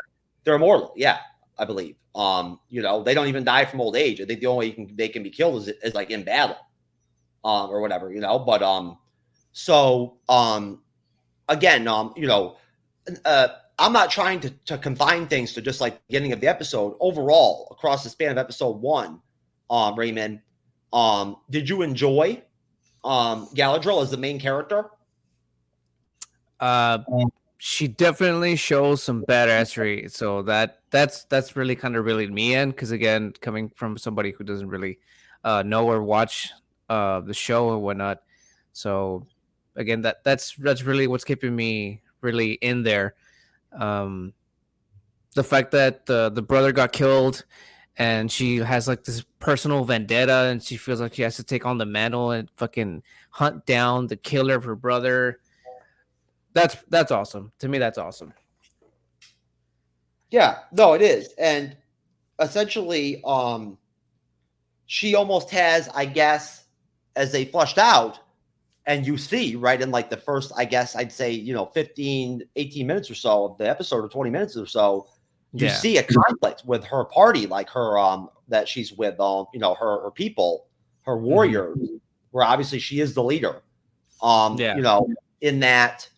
F: They're immortal. Yeah, I believe. You know, they don't even die from old age. I think the only way they can be killed is like in battle, or whatever, you know. But again, you know, I'm not trying to confine things to just like the beginning of the episode. Overall, across the span of episode 1, Raymond, did you enjoy Galadriel as the main character?
G: She definitely shows some badassery, so that's really kind of reeled me in, because again, coming from somebody who doesn't really know or watch the show or whatnot, so again, that's really what's keeping me really in there. The fact that the brother got killed, and she has like this personal vendetta, and she feels like she has to take on the mantle and fucking hunt down the killer of her brother. That's awesome. To me, that's awesome.
F: Yeah, no, it is. And essentially, she almost has, I guess, as they flushed out, and you see, right, in like the first, I guess I'd say, you know, 15, 18 minutes or so of the episode, or 20 minutes or so, you see a conflict with her party, like her, that she's with, you know, her people, her warriors, where obviously she is the leader. You know, in that,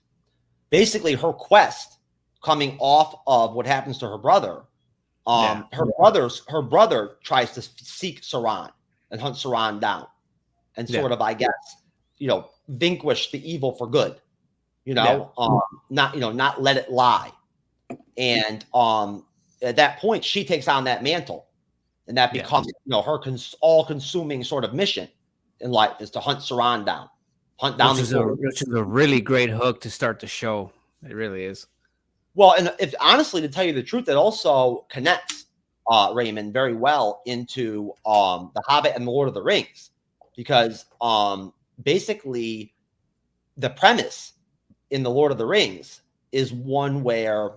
F: basically her quest coming off of what happens to her brother. Her brother tries to seek Sauron and hunt Sauron down, and sort of, I guess, you know, vanquish the evil for good. You know, not let it lie. And at that point, she takes on that mantle, and that becomes, you know, her all-consuming sort of mission in life is to hunt Sauron down. Hunt down
G: which is a really great hook to start the show. It really is.
F: Well, and if honestly, to tell you the truth, it also connects Raymond very well into The Hobbit and the Lord of the Rings, because basically the premise in the Lord of the Rings is one where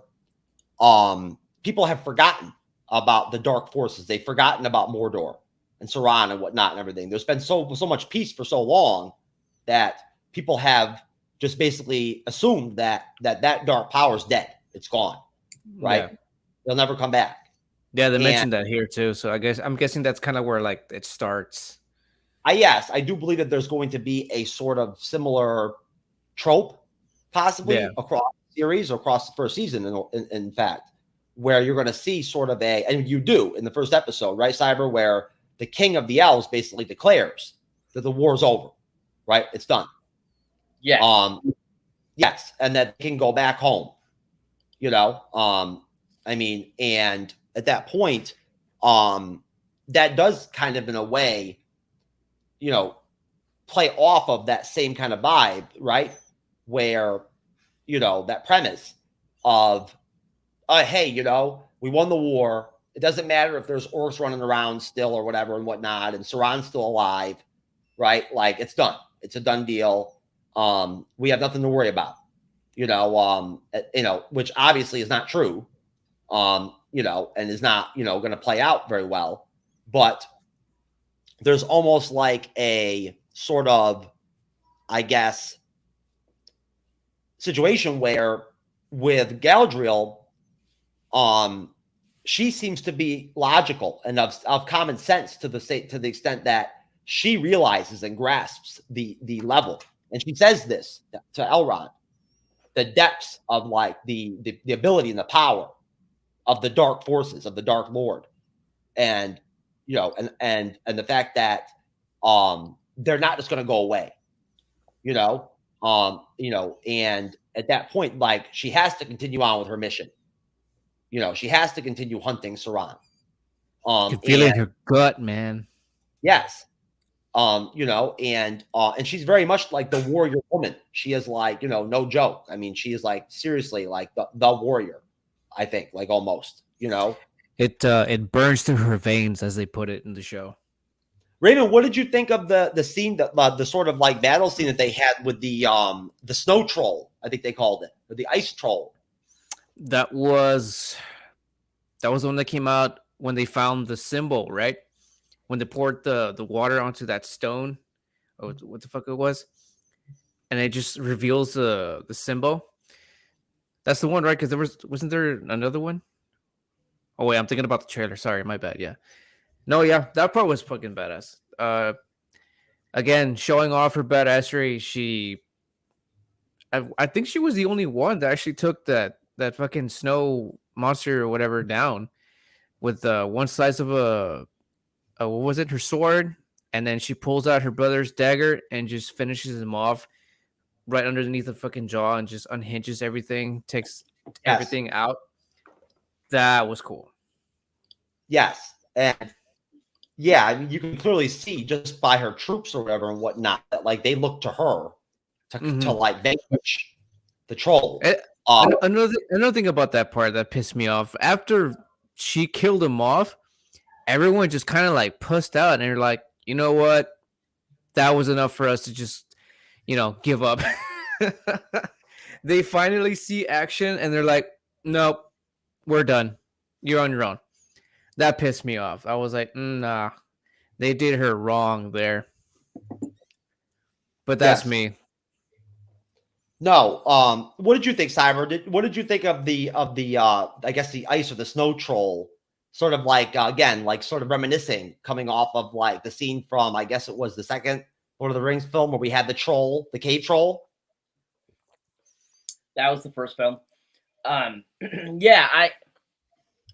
F: people have forgotten about the dark forces. They've forgotten about Mordor and Sauron and whatnot and everything. There's been so much peace for so long that people have just basically assumed that dark power is dead. It's gone, right? They'll never come back.
G: Yeah, they mentioned that here too. So I'm guessing that's kind of where like it starts.
F: Yes, I do believe that there's going to be a sort of similar trope, possibly across the series or across the first season. In fact, where you're going to see sort of and you do in the first episode, right, Cyber, where the king of the elves basically declares that the war's over. Right, it's done.
H: Yeah.
F: Yes, and that they can go back home. You know, I mean, and at that point, that does kind of, in a way, you know, play off of that same kind of vibe, right? Where, you know, that premise of, hey, you know, we won the war. It doesn't matter if there's orcs running around still or whatever and whatnot, and Sauron's still alive, right? Like, it's done. It's a done deal. We have nothing to worry about, you know, which obviously is not true, you know, and is not, you know, going to play out very well. But there's almost like a sort of, I guess, situation where with Galadriel, she seems to be logical and of common sense to the extent that she realizes and grasps the level. And she says this to Elrond, the depths of like the ability and the power of the dark forces of the Dark Lord. And, you know, and the fact that they're not just going to go away, you know, and at that point, like, she has to continue on with her mission. You know, she has to continue hunting Saran.
G: You can feel it in her gut, man.
F: Yes. You know, and she's very much like the warrior woman. She is like, you know, no joke. I mean, she is like seriously like the warrior, I think, like almost, you know. It
G: burns through her veins, as they put it in the show.
F: Raymond, what did you think of the scene, the sort of like battle scene that they had with the snow troll, I think they called it, or the ice troll?
G: That was the one that came out when they found the symbol, right? When they poured the water onto that stone, or what the fuck it was, and it just reveals the symbol. That's the one, right? Because wasn't there another one? Oh wait, I'm thinking about the trailer. Sorry, my bad. Yeah, no, yeah, that part was fucking badass. Again, showing off her badassery. I think she was the only one that actually took that fucking snow monster or whatever down with one slice of what was it, her sword, and then she pulls out her brother's dagger and just finishes him off right underneath the fucking jaw and just unhinges everything, takes everything out. That was cool.
F: Yes, and yeah, I mean, you can clearly see just by her troops or whatever and whatnot that like they look to her to like vanquish the troll.
G: Another thing about that part that pissed me off, after she killed him off, everyone just kind of like pussed out and they're like, you know what? That was enough for us to just, you know, give up. They finally see action and they're like, nope, we're done. You're on your own. That pissed me off. I was like, nah, they did her wrong there. But that's me.
F: No, what did you think, Cyber? What did you think of the I guess the ice or the snow troll? Sort of like again, like sort of reminiscing, coming off of like the scene from, I guess it was the second Lord of the Rings film where we had the troll, the cave troll.
H: That was the first film.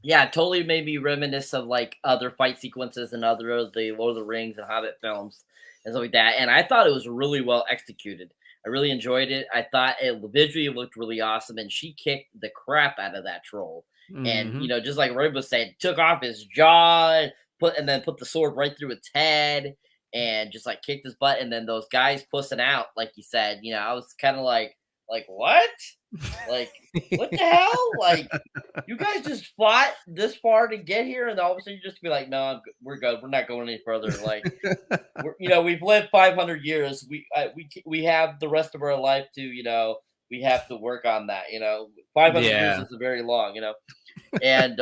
H: Yeah, totally made me reminisce of like other fight sequences and other of the Lord of the Rings and Hobbit films and stuff like that. And I thought it was really well executed. I really enjoyed it. I thought it visually looked really awesome, and she kicked the crap out of that troll. And you know, just like Ray was saying, took off his jaw, and then put the sword right through its head, and just like kicked his butt. And then those guys pussing out, like you said, you know, I was kind of like what? Like, what the hell? Like, you guys just fought this far to get here, and all of a sudden you just be like, no, we're good. We're not going any further. Like, you know, we've lived 500 years. We have the rest of our life to, you know, we have to work on that. You know, 500 years is very long. You know, and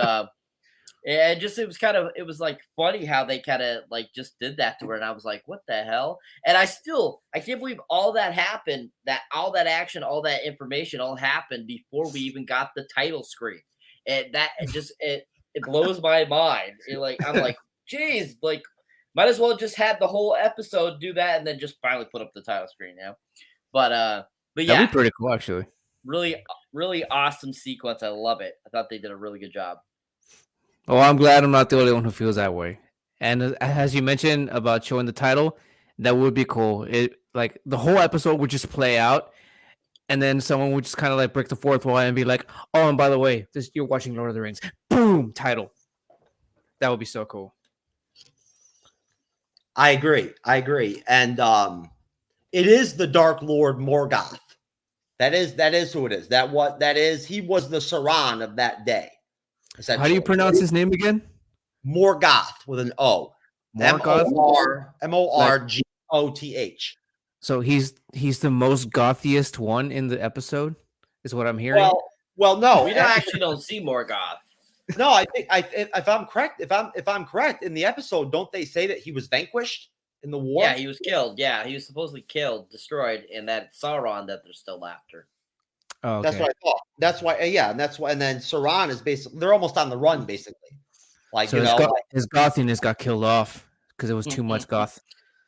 H: it was like funny how they kind of like just did that to her, and I was like, what the hell? And I can't believe all that happened, that all that action, all that information all happened before we even got the title screen. And that it blows my mind. I'm like, geez, like might as well just had the whole episode do that and then just finally put up the title screen, you know? But yeah,
G: that'd be pretty cool, actually.
H: Really, really awesome sequence. I love it. I thought they did a really good job.
G: Oh, I'm glad I'm not the only one who feels that way. And as you mentioned about showing the title, that would be cool. It like the whole episode would just play out, and then someone would just kind of like break the fourth wall and be like, "Oh, and by the way, you're watching Lord of the Rings." Boom, title. That would be so cool.
F: I agree, and it is the Dark Lord Morgoth. That is who it is. That is. He was the Saran of that day.
G: How do you pronounce his name again?
F: Morgoth with an O.
G: Morgoth?
F: Morgoth.
G: So he's the most gothiest one in the episode, is what I'm hearing.
F: Well, no,
H: we actually don't see Morgoth.
F: No, I think if I'm correct, in the episode, don't they say that he was vanquished in the war?
H: Yeah, he was killed. Yeah, he was supposedly killed, destroyed, and that Sauron that they're still after.
G: Oh, okay.
F: That's what I thought. That's why, and that's why. And then Saran is basically they're almost on the run, basically. Like
G: so his gothiness got killed off because it was too much goth.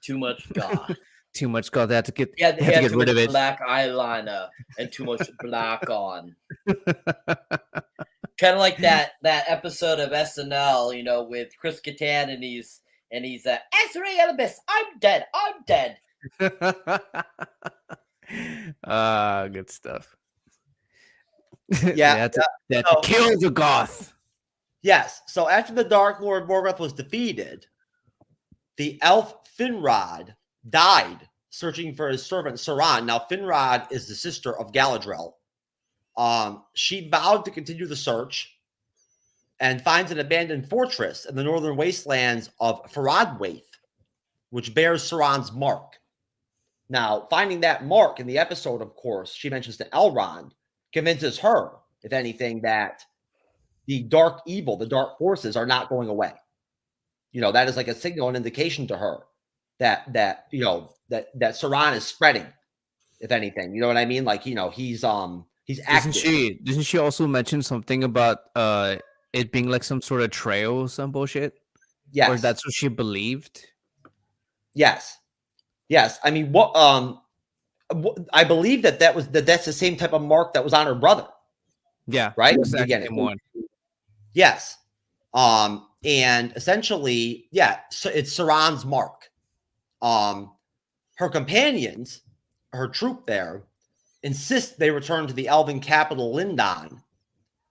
H: Too much goth.
G: Too much goth. They had to get
H: too
G: rid of it.
H: Black eyeliner and too much black on. Kind of like that episode of SNL, you know, with Chris Kattan, and he's ACER Nitro, I'm dead.
G: Good stuff.
F: Yeah,
G: they had to kill the Goth.
F: Yes. So after the Dark Lord Morgoth was defeated, the elf Finrod died searching for his servant Saran. Now, Finrod is the sister of Galadriel. She vowed to continue the search and finds an abandoned fortress in the northern wastelands of Faradwaith, which bears Saran's mark. Now, finding that mark in the episode, of course, she mentions to Elrond, convinces her, if anything, that the dark evil, the dark forces are not going away. That is like a signal, an indication to her that Saran is spreading, if anything. You know what I mean? Like, he's active.
G: Doesn't she also mention something about it being like some sort of trail or some bullshit?
F: Yes.
G: Or that's what she believed?
F: Yes. I mean, I believe that's the same type of mark that was on her brother.
G: Yeah.
F: Right?
G: Exactly. One.
F: Yes. And essentially, so it's Saran's mark. Her companions, her troop there, insist they return to the elven capital Lindon,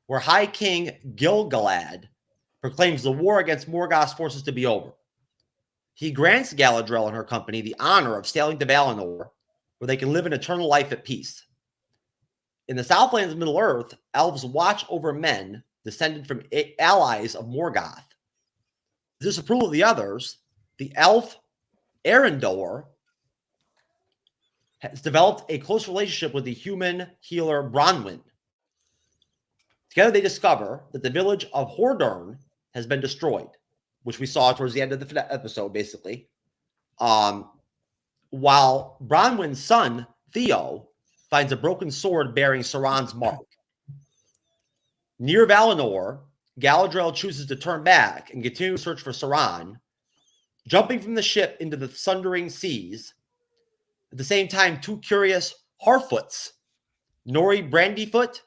F: where High King Gil-galad proclaims the war against Morgoth's forces to be over. He grants Galadriel and her company the honor of sailing to Valinor, where they can live an eternal life at peace. In the Southlands of Middle-earth, elves watch over men descended from allies of Morgoth. To disapproval of the others, the elf Arendor has developed a close relationship with the human healer Bronwyn. Together they discover that the village of Hordern has been destroyed, which we saw towards the end of the episode, basically. While Bronwyn's son, Theo, finds a broken sword bearing Saran's mark. Near Valinor, Galadriel chooses to turn back and continue to search for Saran, jumping from the ship into the sundering seas. At the same time, two curious Harfoots, Nori Brandyfoot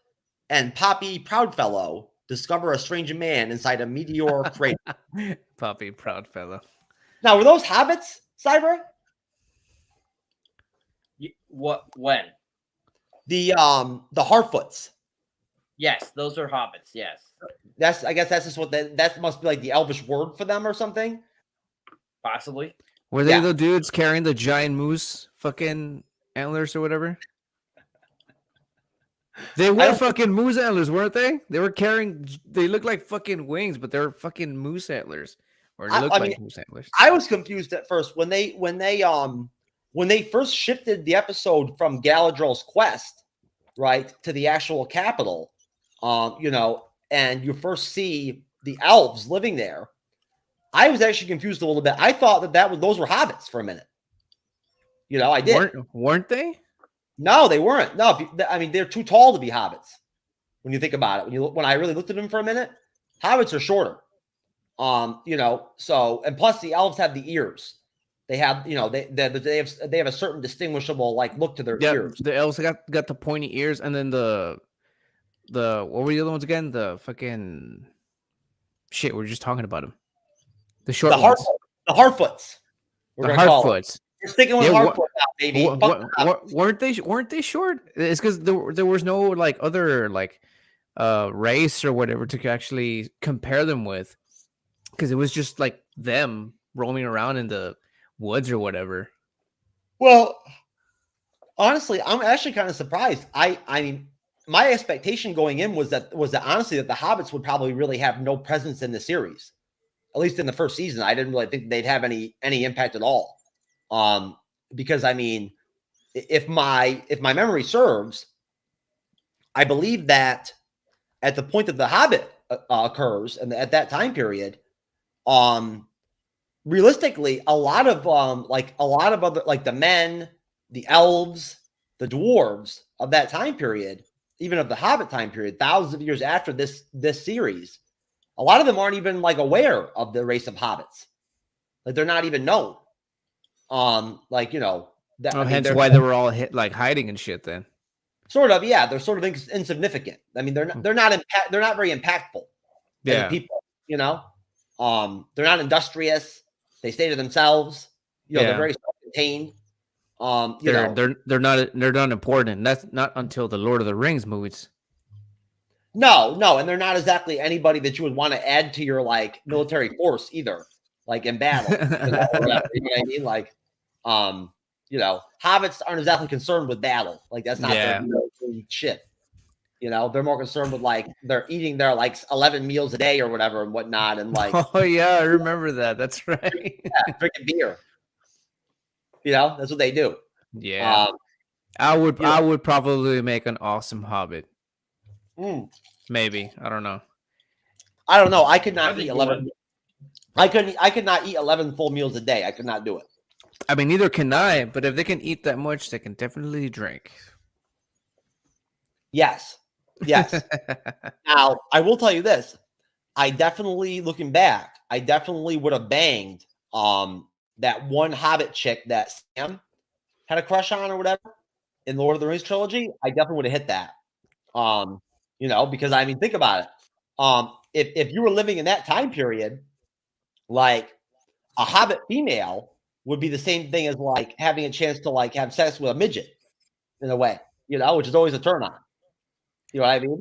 F: and Poppy Proudfellow, discover a strange man inside a meteor crater.
G: Poppy Proudfellow.
F: Now, were those hobbits, Cyber?
H: What? When?
F: The Harfoots.
H: Yes, those are hobbits. Yes.
F: I guess that's just what that must be like the elvish word for them or something.
H: Possibly.
G: Were they the dudes carrying the giant moose fucking antlers or whatever? They were fucking moose antlers, weren't they? They were carrying. They look like fucking wings, but they're fucking moose antlers, or they look like moose antlers.
F: I was confused at first when they first shifted the episode from Galadriel's quest, right, to the actual capital. And you first see the elves living there. I was actually confused a little bit. I thought those were hobbits for a minute. I did.
G: Weren't they?
F: No, they weren't. No, they're too tall to be hobbits. When you think about it, when I really looked at them for a minute, hobbits are shorter. So, and plus the elves have the ears. They have, they have a certain distinguishable look to their ears.
G: The elves got the pointy ears, and then the what were the other ones again? The fucking shit. We were just talking about them. The short ones.
F: The Harfoots.
G: The Harfoots.
F: You're sticking with Harfoot now, baby.
G: Weren't they short? It's because there was no other race or whatever to actually compare them with, because it was just them roaming around in the woods or whatever.
F: Well, honestly, I'm actually kind of surprised. I mean, my expectation going in was that honestly that the hobbits would probably really have no presence in the series, at least in the first season. I didn't really think they'd have any impact at all. Because I mean, if my memory serves, I believe that at the point that the Hobbit occurs and at that time period, realistically, a lot of other the men, the elves, the dwarves of that time period, even of the Hobbit time period, thousands of years after this series, a lot of them aren't even aware of the race of hobbits. They're not even known. Hence
G: why they were all hiding and shit then.
F: Sort of, yeah. They're sort of insignificant. I mean, they're not very impactful.
G: Yeah.
F: People, they're not industrious. They stay to themselves. They're very self-contained.
G: They're not important. That's not until the Lord of the Rings movies.
F: No, and they're not exactly anybody that you would want to add to your like military force either, like in battle. Or whatever, you know what I mean? Like, hobbits aren't exactly concerned with battle. Like that's not their shit. They're more concerned with like they're eating their like 11 meals a day or whatever and whatnot, and like
G: oh yeah, I remember that. That's right.
F: drinking beer. That's what they do.
G: Yeah, I would probably make an awesome hobbit. Maybe I don't know.
F: I could not eat 11. I could not eat 11 full meals a day. I could not do it.
G: I mean, neither can I. But if they can eat that much, they can definitely drink.
F: Yes. Now I will tell you this: I definitely, looking back, I definitely would have banged that one Hobbit chick that Sam had a crush on or whatever in the Lord of the Rings trilogy. I definitely would have hit that. Because I mean, think about it. If you were living in that time period, like a Hobbit female would be the same thing as like having a chance to like have sex with a midget in a way, which is always a turn on. You know what I mean?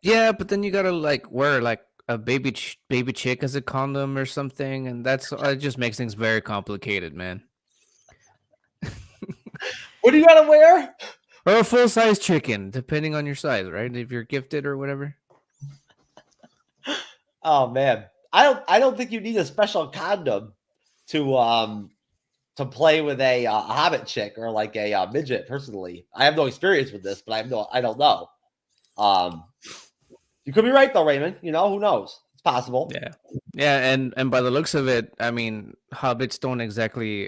G: Yeah, but then you gotta like wear like a baby chick as a condom or something, and it just makes things very complicated, man.
F: What do you gotta wear?
G: Or a full-size chicken, depending on your size, right? If you're gifted or whatever.
F: Oh man, I don't think you need a special condom to play with a Hobbit chick or like a midget. Personally, I have no experience with this, but I don't know. You could be right though, Raymond. Who knows? It's possible.
G: Yeah, and by the looks of it, I mean, hobbits don't exactly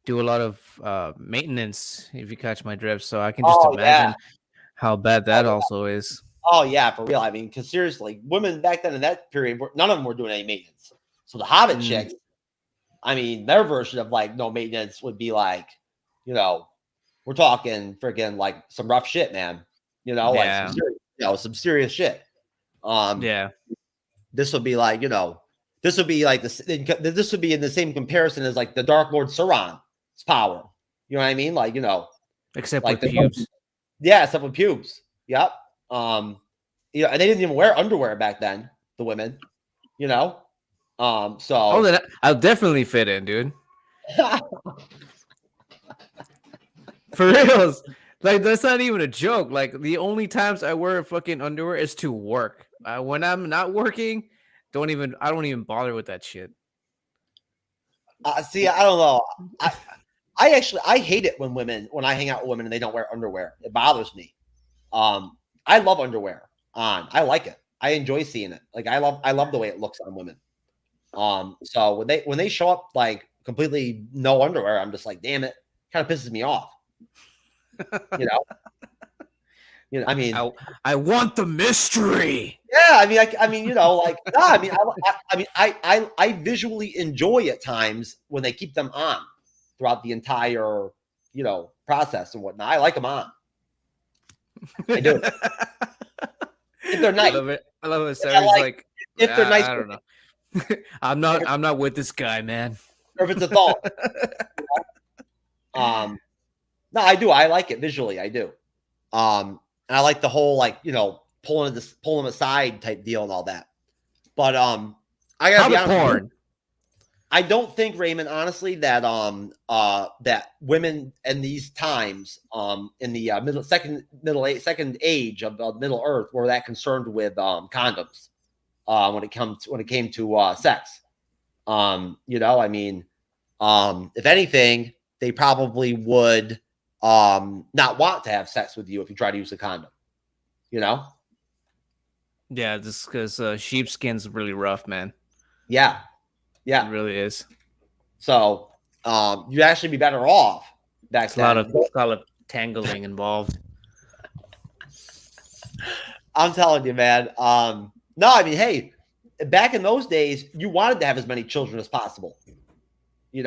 G: do a lot of maintenance, if you catch my drift. So I can just imagine how bad that also is.
F: Oh yeah, for real. I mean, because seriously, women back then in that period, none of them were doing any maintenance. So the Hobbit chicks, I mean, their version of like no maintenance would be like, we're talking freaking like some rough shit, man. Like some serious shit. This would be like, this would be like this would be in the same comparison as like the Dark Lord Sauron's power. You know what I mean? Like,
G: except
F: like
G: with pubes.
F: Yeah, except with pubes. Yep. And they didn't even wear underwear back then, the women. So
G: then I'll definitely fit in, dude. For reals. Like, that's not even a joke. Like, the only times I wear fucking underwear is to work. When I'm not working, I don't even bother with that shit.
F: See, I don't know. I hate it when I hang out with women and they don't wear underwear. It bothers me. I love underwear on. I like it. I enjoy seeing it. Like, I love the way it looks on women. So when they show up like completely no underwear, I'm just like, damn it, kind of pisses me off. I mean,
G: I want the mystery.
F: Yeah, I visually enjoy at times when they keep them on throughout the entire, process and whatnot. I like them on. I do. If they're nice,
G: I love it. Sarah's like,
F: if they're nice,
G: I don't know. I'm not with this guy, man.
F: Or if it's a thought. No, I do. I like it visually. I do. And I like the whole like, pulling them aside type deal and all that. But I gotta be honest with you, I don't think, Raymond, honestly, that that women in these times in the second age of Middle Earth were that concerned with condoms when it came to sex. If anything, they probably would not want to have sex with you if you try to use a condom.
G: Yeah, just because sheepskin's really rough, man.
F: Yeah,
G: it really is.
F: So you'd actually be better off back then.
G: A lot of tangling involved.
F: I'm telling you, man. No, I mean, hey, back in those days, you wanted to have as many children as possible. And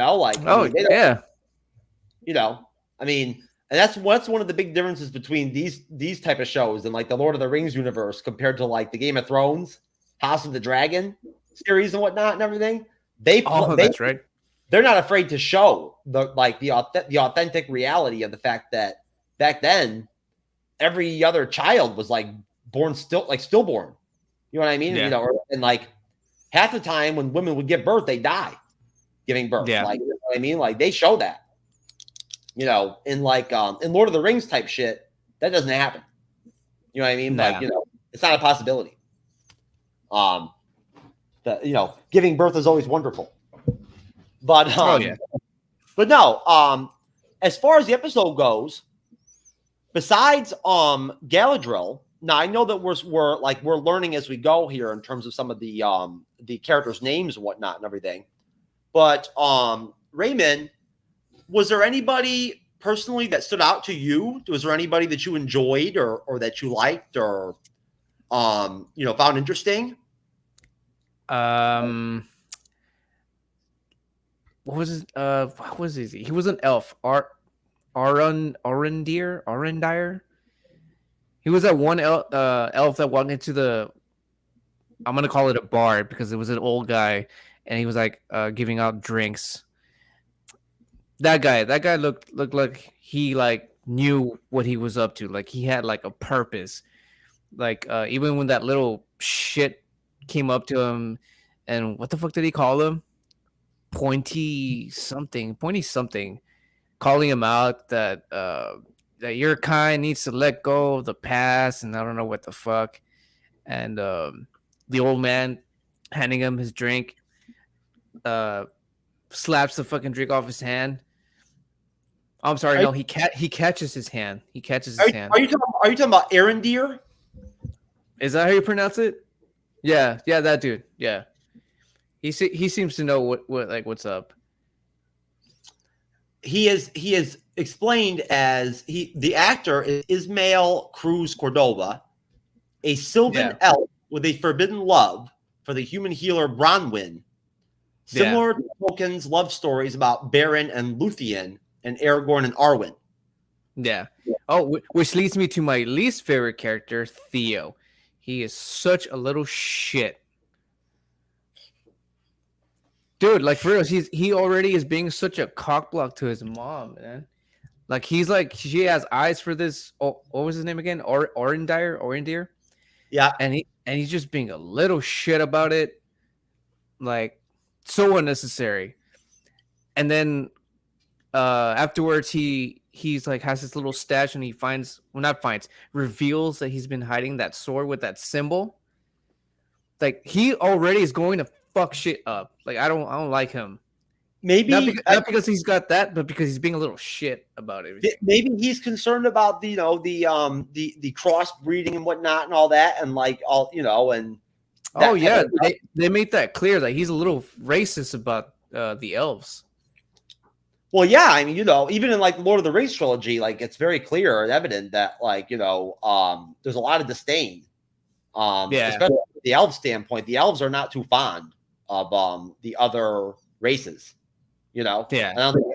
F: that's one of the big differences between these type of shows and like the Lord of the Rings universe compared to like the Game of Thrones, House of the Dragon series and whatnot and everything. That's right. They're not afraid to show the authentic reality of the fact that back then every other child was like stillborn. You know what I mean?
G: Yeah.
F: You know, and like half the time when women would give birth, they die giving birth.
G: Yeah.
F: Like, you know what I mean? Like they show that, you know, in like in Lord of the Rings type shit, that doesn't happen. You know what I mean?
G: Nah.
F: Like, you know, it's not a possibility. You know, giving birth is always wonderful. But but no, as far as the episode goes, besides Galadriel, now I know that we're learning as we go here in terms of some of the characters' names and whatnot and everything. But Raymond, was there anybody personally that stood out to you? Was there anybody that you enjoyed or that you liked or you know, found interesting?
G: What was he? He was an elf. Arendir. He was that one elf that walked into the, I'm gonna call it a bar because it was an old guy and he was like giving out drinks. That guy looked like he like knew what he was up to. Like he had like a purpose. Like even when that little shit came up to him, and what the fuck did he call him? Pointy something, calling him out that that your kind needs to let go of the past, and I don't know what the fuck. And the old man handing him his drink, slaps the fucking drink off his hand. I'm sorry, no, he catches his hand. He catches his hand.
F: Are you talking about Arendir?
G: Is that how you pronounce it? Yeah, that dude. Yeah, he seems to know what what's up. He Yeah. Oh, which leads me to my least favorite character, Theo. He is such a little shit. Dude, like for real, he already is being such a cockblock to his mom, man. Like he's like, she has eyes for this. Oh, what was his name again? Arendir.
F: Yeah.
G: And he's just being a little shit about it. Like so unnecessary. And then afterwards he's like has this little stash and he reveals that he's been hiding that sword with that symbol. Like he already is going to fuck shit up. Like I don't like him.
F: Maybe
G: not because he's got that, but because he's being a little shit about it.
F: Maybe he's concerned about the crossbreeding and whatnot and all that, and like all and.
G: Oh yeah, they made that clear that he's a little racist about the elves.
F: Well, yeah, I mean, even in like Lord of the Rings trilogy, like it's very clear and evident that like there's a lot of disdain. Especially from the elf standpoint, the elves are not too fond of the other races. Yeah, I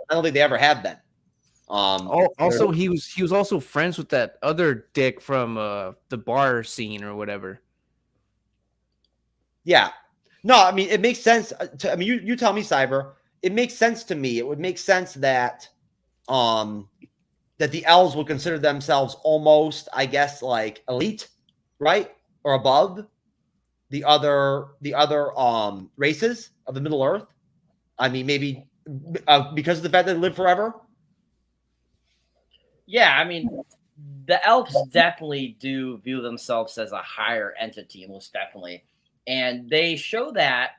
F: don't think they ever have been.
G: Also, he was also friends with that other dick from the bar scene or whatever.
F: Yeah, no, I mean it makes sense. You tell me, Cyber. It makes sense to me. It would make sense that that the elves would consider themselves almost, I guess, like elite, right, or above the other races of the Middle Earth. I mean, maybe because of the fact that they live forever.
H: Yeah, I mean, the elves definitely do view themselves as a higher entity, most definitely, and they show that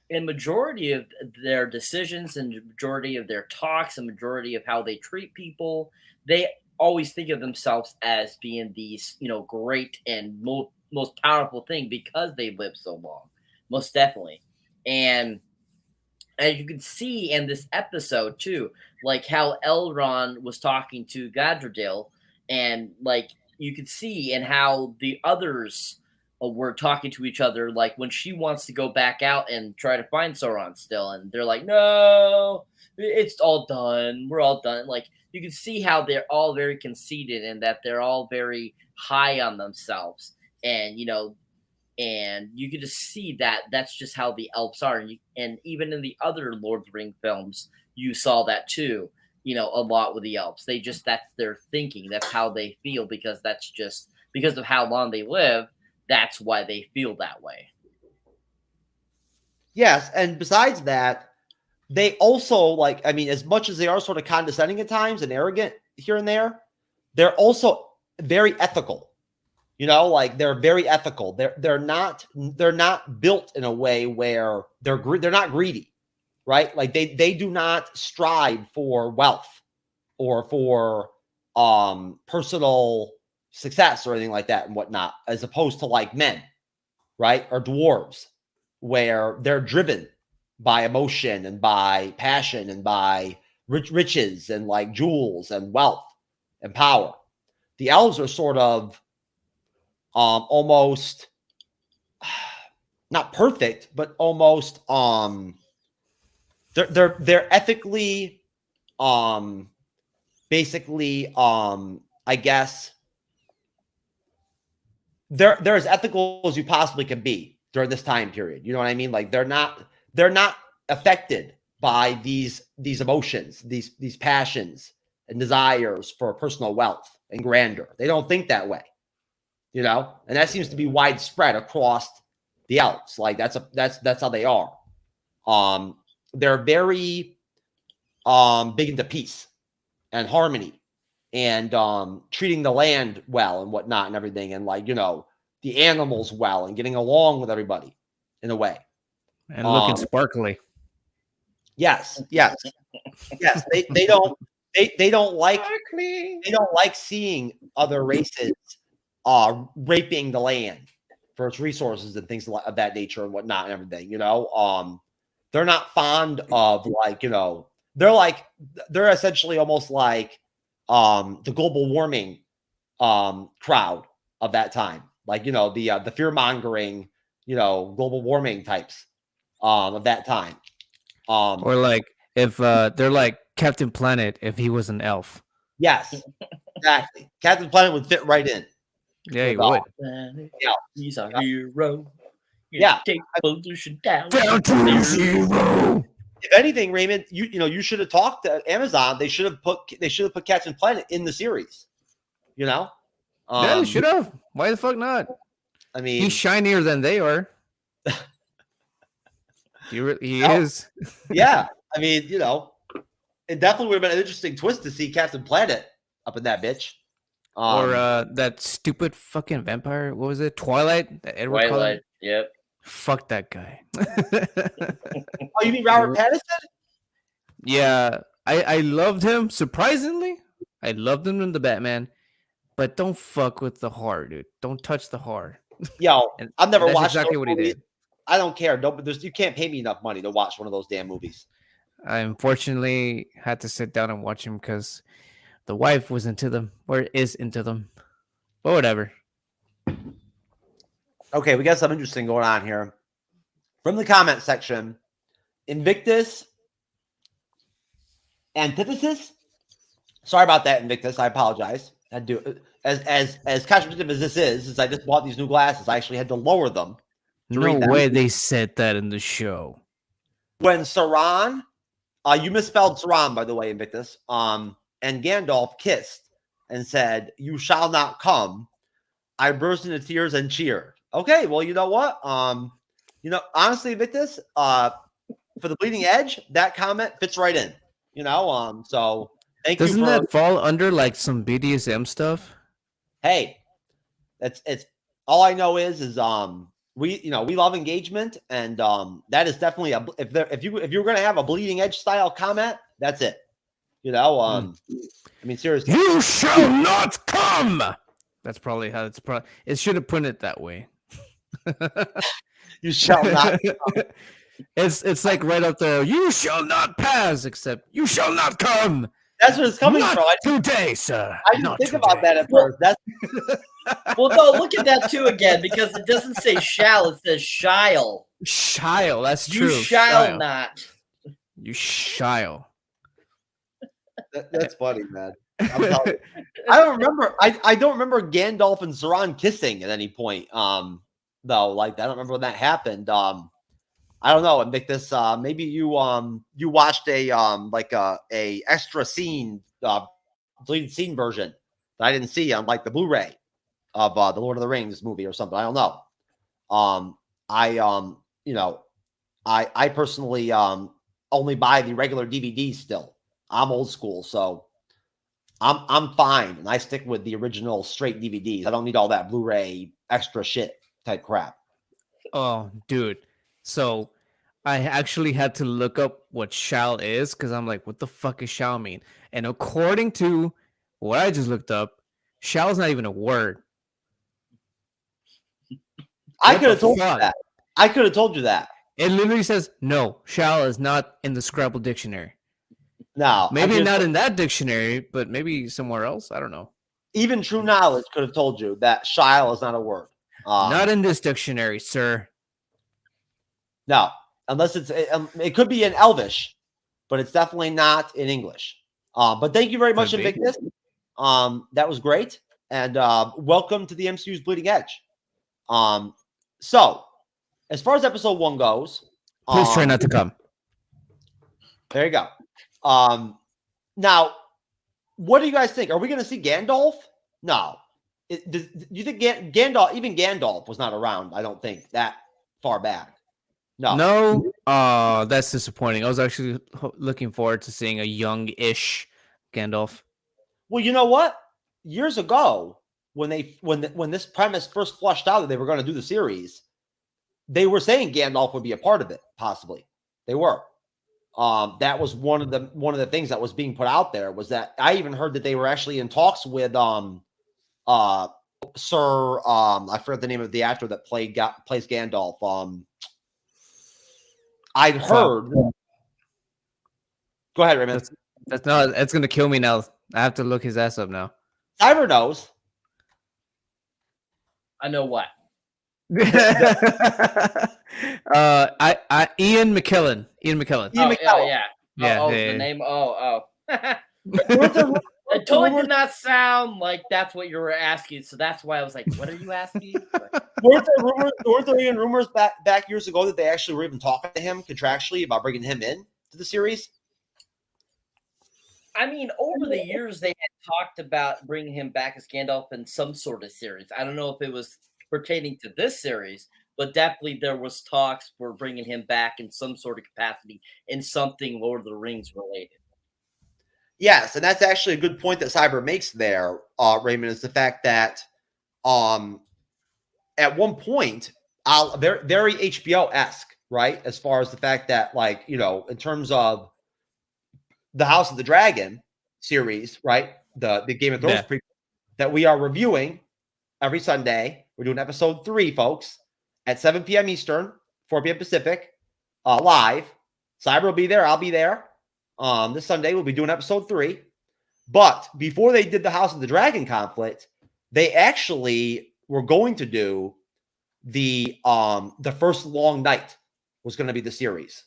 H: in majority of their decisions and majority of their talks and majority of how they treat people. They always think of themselves as being these, great and most powerful thing because they lived so long, most definitely. And as you can see in this episode too, like how Elrond was talking to Galadriel, and like you could see and how the others were talking to each other, like when she wants to go back out and try to find Sauron still, and they're like, no, it's all done. We're all done. Like you can see how they're all very conceited and that they're all very high on themselves. And, and you can just see that that's just how the elves are. And even in the other Lord of the Rings films, you saw that too, a lot with the elves. That's their thinking. That's how they feel because that's just because of how long they live, that's why they feel that way.
F: Yes, and besides that, they also, like, I mean, as much as they are sort of condescending at times and arrogant here and there, they're also very ethical. You know, like they're very ethical. They're not built in a way where they're not greedy, right? Like they do not strive for wealth or for personal success or anything like that and whatnot, as opposed to like men, right? Or dwarves, where they're driven by emotion and by passion and by riches and like jewels and wealth and power. The elves are sort of almost not perfect, but almost they're ethically basically I guess they're as ethical as you possibly can be during this time period. You know what I mean? Like they're not affected by these emotions, these passions and desires for personal wealth and grandeur. They don't think that way, you know, and that seems to be widespread across the elves. Like that's how they are. They're very big into peace and harmony and treating the land well and whatnot and everything, and like, you know, the animals well and getting along with everybody in a way.
G: And looking sparkly.
F: Yes. They don't like seeing other races raping the land for its resources and things of that nature and whatnot and everything. You know, they're not fond of, like, you know, they're essentially almost like the global warming crowd of that time, like, you know, the fear mongering, you know, global warming types of that time.
G: Or like if they're like Captain Planet if he was an elf.
F: Yes, exactly. Captain Planet would fit right in.
G: Yeah, he would.
F: Yeah,
H: he's our hero.
F: Yeah,
H: take pollution down
G: to zero.
F: If anything, Raymond, you know, you should have talked to Amazon. They should have put Captain Planet in the series. You know,
G: yeah, they should have. Why the fuck not?
F: I mean,
G: he's shinier than they are. He is.
F: Yeah, I mean, you know, it definitely would have been an interesting twist to see Captain Planet up in that bitch.
G: Or that stupid fucking vampire. What was it? Twilight? Edward
H: Twilight.
G: Cullen?
H: Yep.
G: Fuck that guy.
F: Oh, you mean Robert Pattinson?
G: Yeah, I loved him. Surprisingly, I loved him in the Batman. But don't fuck with the horror, dude. Don't touch the horror.
F: Yo, I've never watched
G: exactly what he did.
F: I don't care. You can't pay me enough money to watch one of those damn movies.
G: I unfortunately had to sit down and watch him because the wife was into them, or is into them. But whatever.
F: Okay, we got something interesting going on here. From the comment section, Invictus Antithesis. Sorry about that, Invictus. I apologize. I do as contradictive as this is, since I just bought these new glasses, I actually had to lower them.
G: No way they said that in the show.
F: When Sauron, you misspelled Sauron, by the way, Invictus, and Gandalf kissed and said, "You shall not come," I burst into tears and cheered. Okay, well, you know what? You know, honestly, Invictus, for the Bleeding Edge, that comment fits right in. You know, so thank you.
G: Doesn't that fall under like some BDSM stuff?
F: Hey, it's all I know is we love engagement, and that is definitely if you're gonna have a Bleeding Edge style comment, that's it. You know, I mean, seriously,
G: you shall not come. That's probably how it's it should have put it that way.
F: You shall not come.
G: It's like right up there. You shall not pass, except you shall not come.
F: That's what it's coming
G: not
F: from.
G: Today, sir.
F: I didn't think about that at first. That's
H: well, no, look at that too again, because it doesn't say shall, it says shall.
G: Shall, that's
H: true. You shall not.
G: You shall.
F: That's funny, man. I don't remember. I don't remember Gandalf and Sauron kissing at any point. Though, like, I don't remember when that happened. I don't know. And make this. Maybe you watched a extra scene, deleted scene version that I didn't see on like the Blu-ray of the Lord of the Rings movie or something. I don't know. I personally only buy the regular DVDs still. I'm old school, so I'm fine, and I stick with the original straight DVDs. I don't need all that Blu-ray extra shit type crap.
G: Oh, dude. So I actually had to look up what shall is because I'm like, what the fuck is shall mean? And according to what I just looked up, shall is not even a word.
F: I could have told you that. I could have told you that.
G: It literally says, no, shall is not in the Scrabble dictionary.
F: No.
G: Maybe not in that dictionary, but maybe somewhere else. I don't know.
F: Even TrueKnowledge could have told you that shall is not a word.
G: Not in this dictionary, sir.
F: No, unless it could be in Elvish, but it's definitely not in English. But thank you very much, Invictus. That was great. And welcome to the MCU's Bleeding Edge. So, as far as episode 1 goes,
G: please try not to come.
F: There you go. Now, what do you guys think? Are we going to see Gandalf? No. Do you think Gandalf, even Gandalf was not around, I don't think, that far back. No.
G: That's disappointing. I was actually looking forward to seeing a young-ish Gandalf.
F: Well, you know what? Years ago, when this premise first flushed out that they were going to do the series, they were saying Gandalf would be a part of it, possibly. They were. That was one of the things that was being put out there, was that I even heard that they were actually in talks with Sir I forgot the name of the actor that plays Gandalf. I'd heard. Go ahead, Raymond.
G: It's gonna kill me now. I have to look his ass up now.
F: Cyber knows.
H: I know what.
G: Ian McKellen.
H: The name. It totally did not sound like that's what you were asking, so that's why I was like, "What are you asking?"
F: Weren't there even rumors back years ago that they actually were even talking to him contractually about bringing him in to the series?
H: I mean, over the years, they had talked about bringing him back as Gandalf in some sort of series. I don't know if it was pertaining to this series, but definitely there was talks for bringing him back in some sort of capacity in something Lord of the Rings related.
F: Yes, and that's actually a good point that Cyber makes there, Raymond, is the fact that at one point, very HBO-esque, right? As far as the fact that, like, you know, in terms of the House of the Dragon series, right? The Game of Thrones prequel that we are reviewing every Sunday. We're doing episode 3, folks, at 7 p.m. Eastern, 4 p.m. Pacific, live. Cyber will be there. I'll be there. This Sunday, we'll be doing episode 3. But before they did the House of the Dragon conflict, they actually were going to do the first long night was going to be the series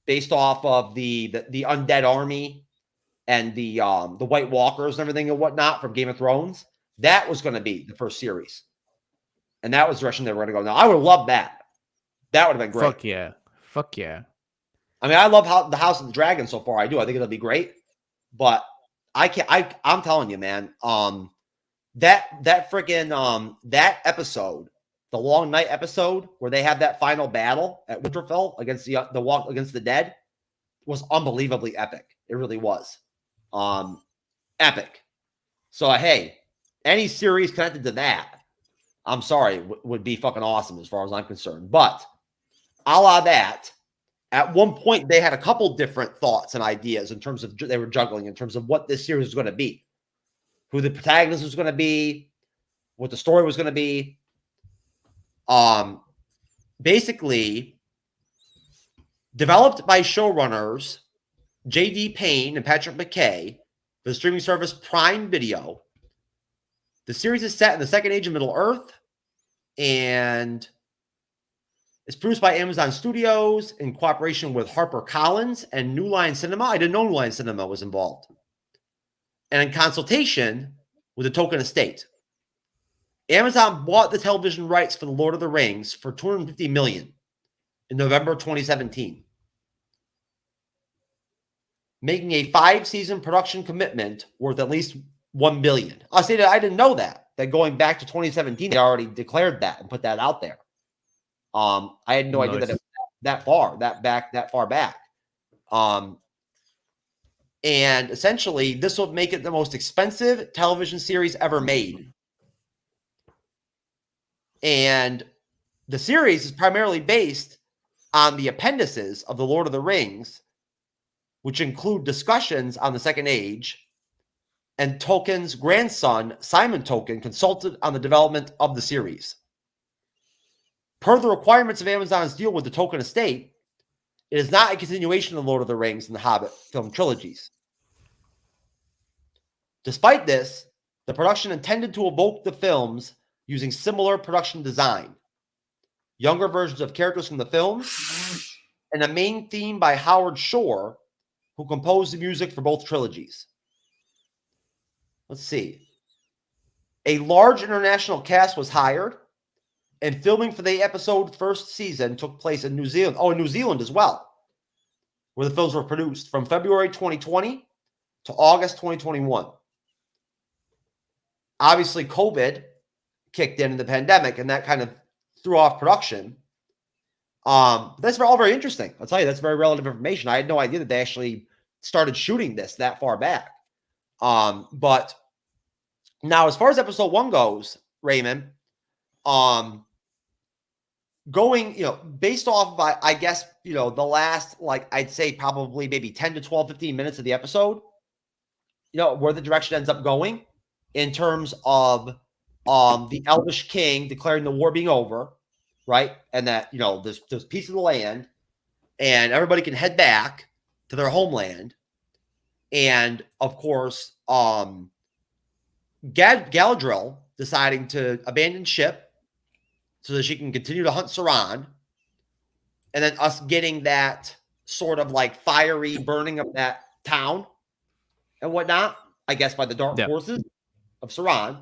F: based off of the undead army and the White Walkers and everything and whatnot from Game of Thrones. That was going to be the first series. And that was the direction they were going to go. Now, I would have loved that. That would have been great.
G: Fuck yeah.
F: I mean, I love the House of the Dragon so far. I do. I think it'll be great. But I'm telling you, man, that that episode, the long night episode where they have that final battle at Winterfell against the walk against the dead was unbelievably epic. It really was. Epic. So hey, any series connected to that, I'm sorry, would be fucking awesome as far as I'm concerned. But a la that, at one point, they had a couple different thoughts and ideas in terms of they were juggling in terms of what this series was going to be, who the protagonist was going to be, what the story was going to be. Basically, developed by showrunners J.D. Payne and Patrick McKay for the streaming service Prime Video. The series is set in the Second Age of Middle-earth, and it's produced by Amazon Studios in cooperation with HarperCollins and New Line Cinema. I didn't know New Line Cinema was involved. And in consultation with the Tolkien estate. Amazon bought the television rights for The Lord of the Rings for $250 million in November 2017. Making a 5-season production commitment worth at least $1 billion. I didn't know that that going back to 2017, they already declared that and put that out there. I had no idea that it was that far back. And essentially, this will make it the most expensive television series ever made. And the series is primarily based on the appendices of The Lord of the Rings, which include discussions on the Second Age, and Tolkien's grandson, Simon Tolkien, consulted on the development of the series. Per the requirements of Amazon's deal with the Tolkien estate, it is not a continuation of The Lord of the Rings and the Hobbit film trilogies. Despite this, the production intended to evoke the films using similar production design, younger versions of characters from the films, and a main theme by Howard Shore, who composed the music for both trilogies. Let's see. A large international cast was hired, and filming for the episode's first season took place in New Zealand. Oh, in New Zealand as well, where the films were produced from February 2020 to August 2021. Obviously, COVID kicked in the pandemic, and that kind of threw off production. That's all very interesting. I'll tell you, that's very relevant information. I had no idea that they actually started shooting this that far back. But now, as far as episode 1 goes, Raymond, going, based off of, I guess, the last, I'd say probably maybe 10 to 12, 15 minutes of the episode, where the direction ends up going in terms of the Elvish king declaring the war being over, right? And that, there's peace of the land and everybody can head back to their homeland. And of course, Galadriel deciding to abandon ship so that she can continue to hunt Sauron. And then us getting that sort of fiery burning of that town and whatnot, I guess, by the dark forces of Sauron.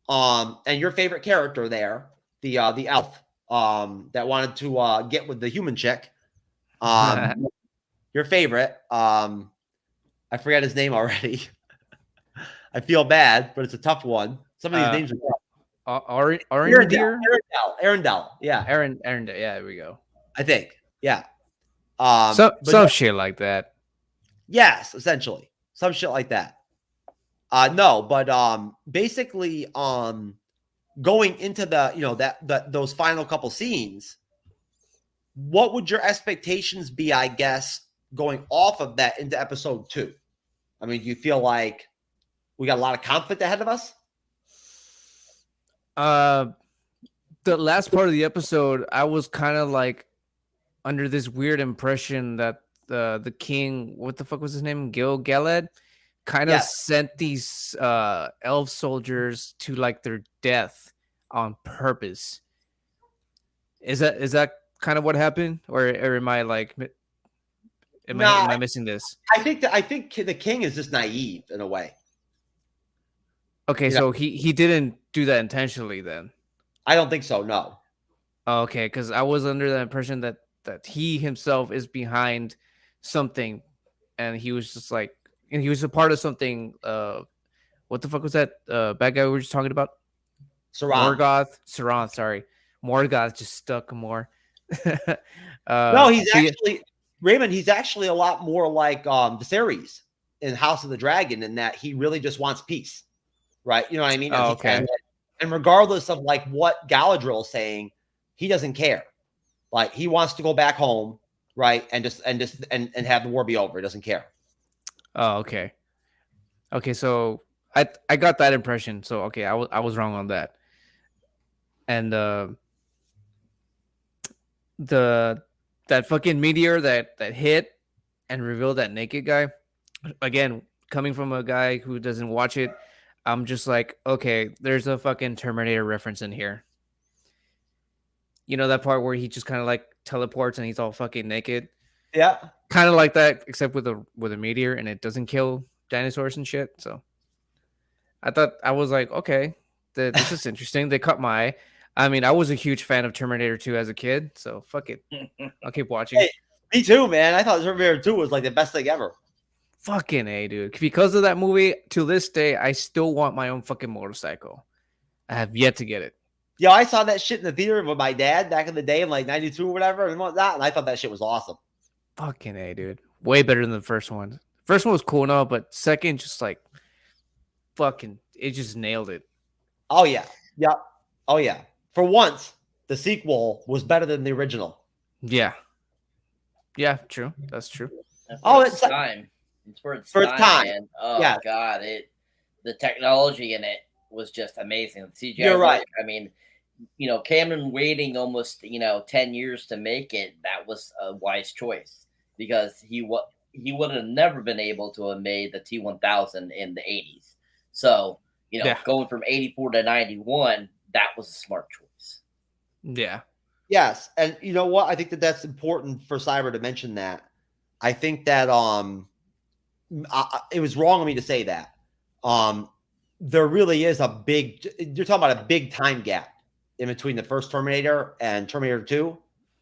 F: And your favorite character there, the elf, that wanted to get with the human chick. Your favorite, I forgot his name already. I feel bad, but it's a tough one. Some of these names are tough. Arendelle. Yeah.
G: Arendelle. Yeah, there we go.
F: I think. Yeah.
G: Some shit like that.
F: Yes, essentially. Some shit like that. Basically, going into the those final couple scenes, what would your expectations be, I guess, going off of that into episode 2? I mean, do you feel like we got a lot of conflict ahead of us?
G: The last part of the episode, I was kind of under this weird impression that the king, what the fuck was his name? Gil-galad, kind of sent these elf soldiers to their death on purpose. Is that kind of what happened, or am I am I missing this?
F: I think the king is just naive in a way.
G: Okay, so he didn't do that intentionally then.
F: I don't think so. No.
G: Okay, because I was under the impression that he himself is behind something, and he was just and he was a part of something. What the fuck was that bad guy we were just talking about?
F: Morgoth.
G: Sauron, sorry. Morgoth just stuck more.
F: No, he's actually Raymond. He's actually a lot more like Viserys in House of the Dragon, in that he really just wants peace, right? You know what I mean?
G: Oh, okay.
F: And regardless of what Galadriel is saying, he doesn't care. He wants to go back home, right? And have the war be over. He doesn't care.
G: Oh, okay. Okay, so I got that impression. So okay, I was wrong on that. And that fucking meteor that hit and revealed that naked guy, again, coming from a guy who doesn't watch it, I'm just okay, there's a fucking Terminator reference in here. You know that part where he just kind of teleports and he's all fucking naked?
F: Yeah.
G: Kind of like that, except with a meteor, and it doesn't kill dinosaurs and shit. So I was okay, this is interesting. They caught my eye. I mean, I was a huge fan of Terminator 2 as a kid, so fuck it. I'll keep watching.
F: Hey, me too, man. I thought Terminator 2 was the best thing ever.
G: Fucking A, dude. Because of that movie, to this day, I still want my own fucking motorcycle. I have yet to get it.
F: Yeah, I saw that shit in the theater with my dad back in the day in like 92 or whatever and whatnot, and I thought that shit was awesome.
G: Fucking A, dude. Way better than the first one. First one was cool and all, but second, just like fucking, it just nailed it.
F: Oh, yeah. Yeah. Oh, yeah. For once, the sequel was better than the original.
G: Yeah. Yeah, true. That's true.
H: It's time. It's for its time. Man. Oh, yeah. God. The technology in it was just amazing. The CGI
F: You're right.
H: I mean, Cameron waiting almost, 10 years to make it, that was a wise choice because he would have never been able to have made the T-1000 in the 80s. So, going from 84 to 91, that was a smart choice.
G: Yeah.
F: Yes. And you know what? I think that's important for Cyber to mention that. I think that it was wrong of me to say that. There really is you're talking about a big time gap in between the first Terminator and Terminator 2.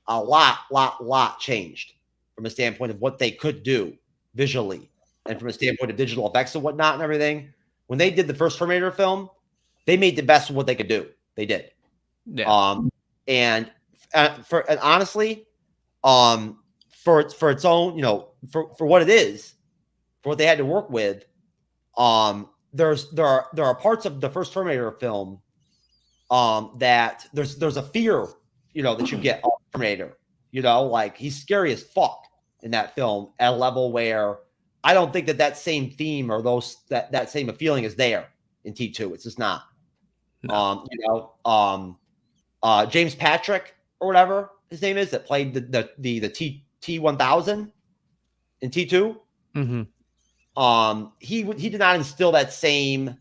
F: A lot changed from a standpoint of what they could do visually and from a standpoint of digital effects and whatnot and everything. When they did the first Terminator film, they made the best of what they could do. They did.
G: Yeah.
F: And honestly, for its own, for what it is, for what they had to work with, there are parts of the first Terminator film that there's a fear, that you get on Terminator. Like he's scary as fuck in that film at a level where I don't think that same theme or that same feeling is there in T2. It's just not.
G: No.
F: James Patrick or whatever his name is that played the T-1000 in T2.
G: Mm-hmm.
F: He did not instill that same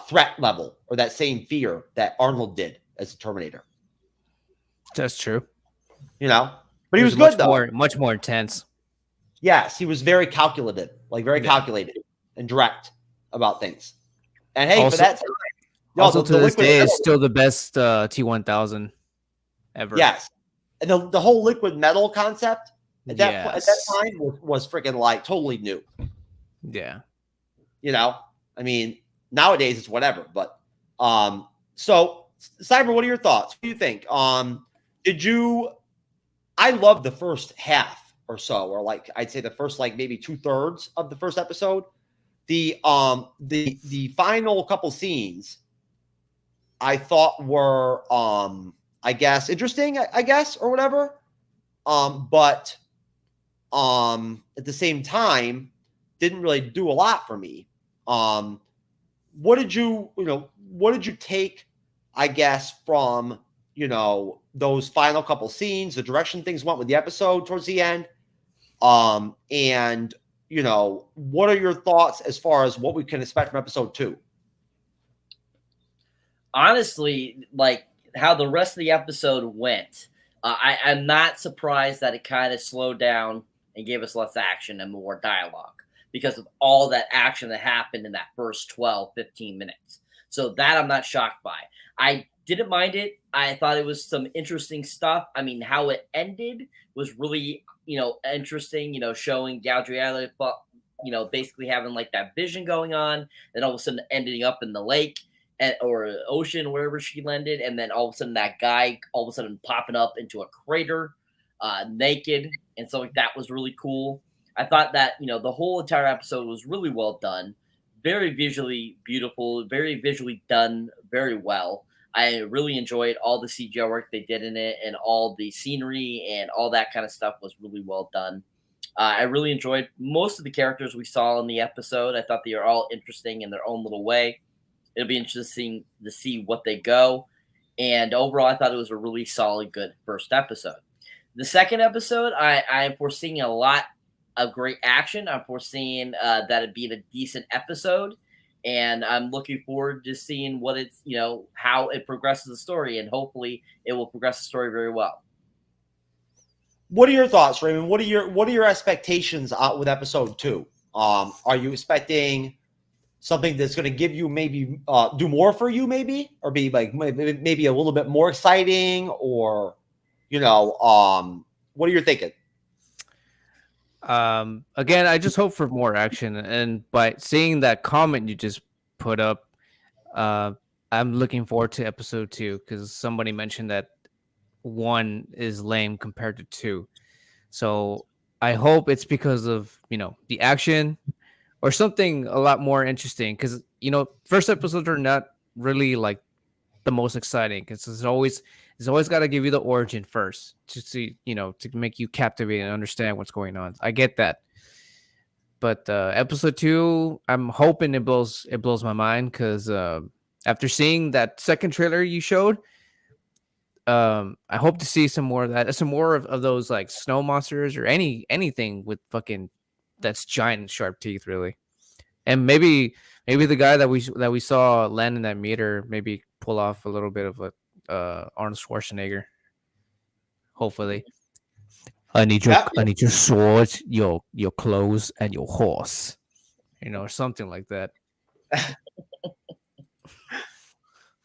F: threat level or that same fear that Arnold did as a Terminator.
G: That's true.
F: But he was good though.
G: Much more intense.
F: Yes, he was very calculative, calculated and direct about things. And hey, for that time,
G: also to this day, is still the best T-1000 ever.
F: Yes, and the whole liquid metal concept at that time was freaking like totally new.
G: Yeah,
F: I mean, nowadays it's whatever. But so Cyber, what are your thoughts? What do you think? I love the first half or so, or like I'd say the first maybe 2/3 of the first episode. The final couple scenes I thought were I guess interesting, I guess, or whatever. But at the same time didn't really do a lot for me. What did you take, I guess, from those final couple scenes, the direction things went with the episode towards the end? And what are your thoughts as far as what we can expect from episode 2?
H: Honestly, like how the rest of the episode went, I'm not surprised that it kind of slowed down and gave us less action and more dialogue because of all that action that happened in that first 12, 15 minutes. So that I'm not shocked by. I didn't mind it. I thought it was some interesting stuff. I mean, how it ended was really, interesting, showing Galadriel, basically having like that vision going on, and all of a sudden ending up in the lake or ocean, wherever she landed. And then all of a sudden that guy all of a sudden popping up into a crater naked. And so like, that was really cool. I thought that, the whole entire episode was really well done, very visually beautiful, very visually done very well. I really enjoyed all the CGI work they did in it, and all the scenery and all that kind of stuff was really well done. I really enjoyed most of the characters we saw in the episode. I thought they were all interesting in their own little way. It'll be interesting to see what they go. And overall, I thought it was a really solid, good first episode. The second episode, I am foreseeing a lot of great action. I'm foreseeing that it being a decent episode. And I'm looking forward to seeing what it's, how it progresses the story, and hopefully it will progress the story very well.
F: What are your thoughts, Raymond? What are your expectations with episode 2? Are you expecting something that's going to give you maybe do more for you, maybe, or be like maybe a little bit more exciting, or what are you thinking?
G: Again, I just hope for more action, and by seeing that comment you just put up, I'm looking forward to episode 2 because somebody mentioned that 1 is lame compared to 2. So I hope it's because of the action or something a lot more interesting. Because first episodes are not really like the most exciting because it's always got to give you the origin first to see to make you captivate and understand what's going on. I get that, but episode 2, I'm hoping it blows my mind because after seeing that second trailer you showed, I hope to see some more of that, some more of those like snow monsters or anything with fucking that's giant and sharp teeth, really. And maybe the guy that we saw land in that meter maybe pull off a little bit of a Arnold Schwarzenegger. Hopefully. I need your swords, your clothes, and your horse. Or something like that.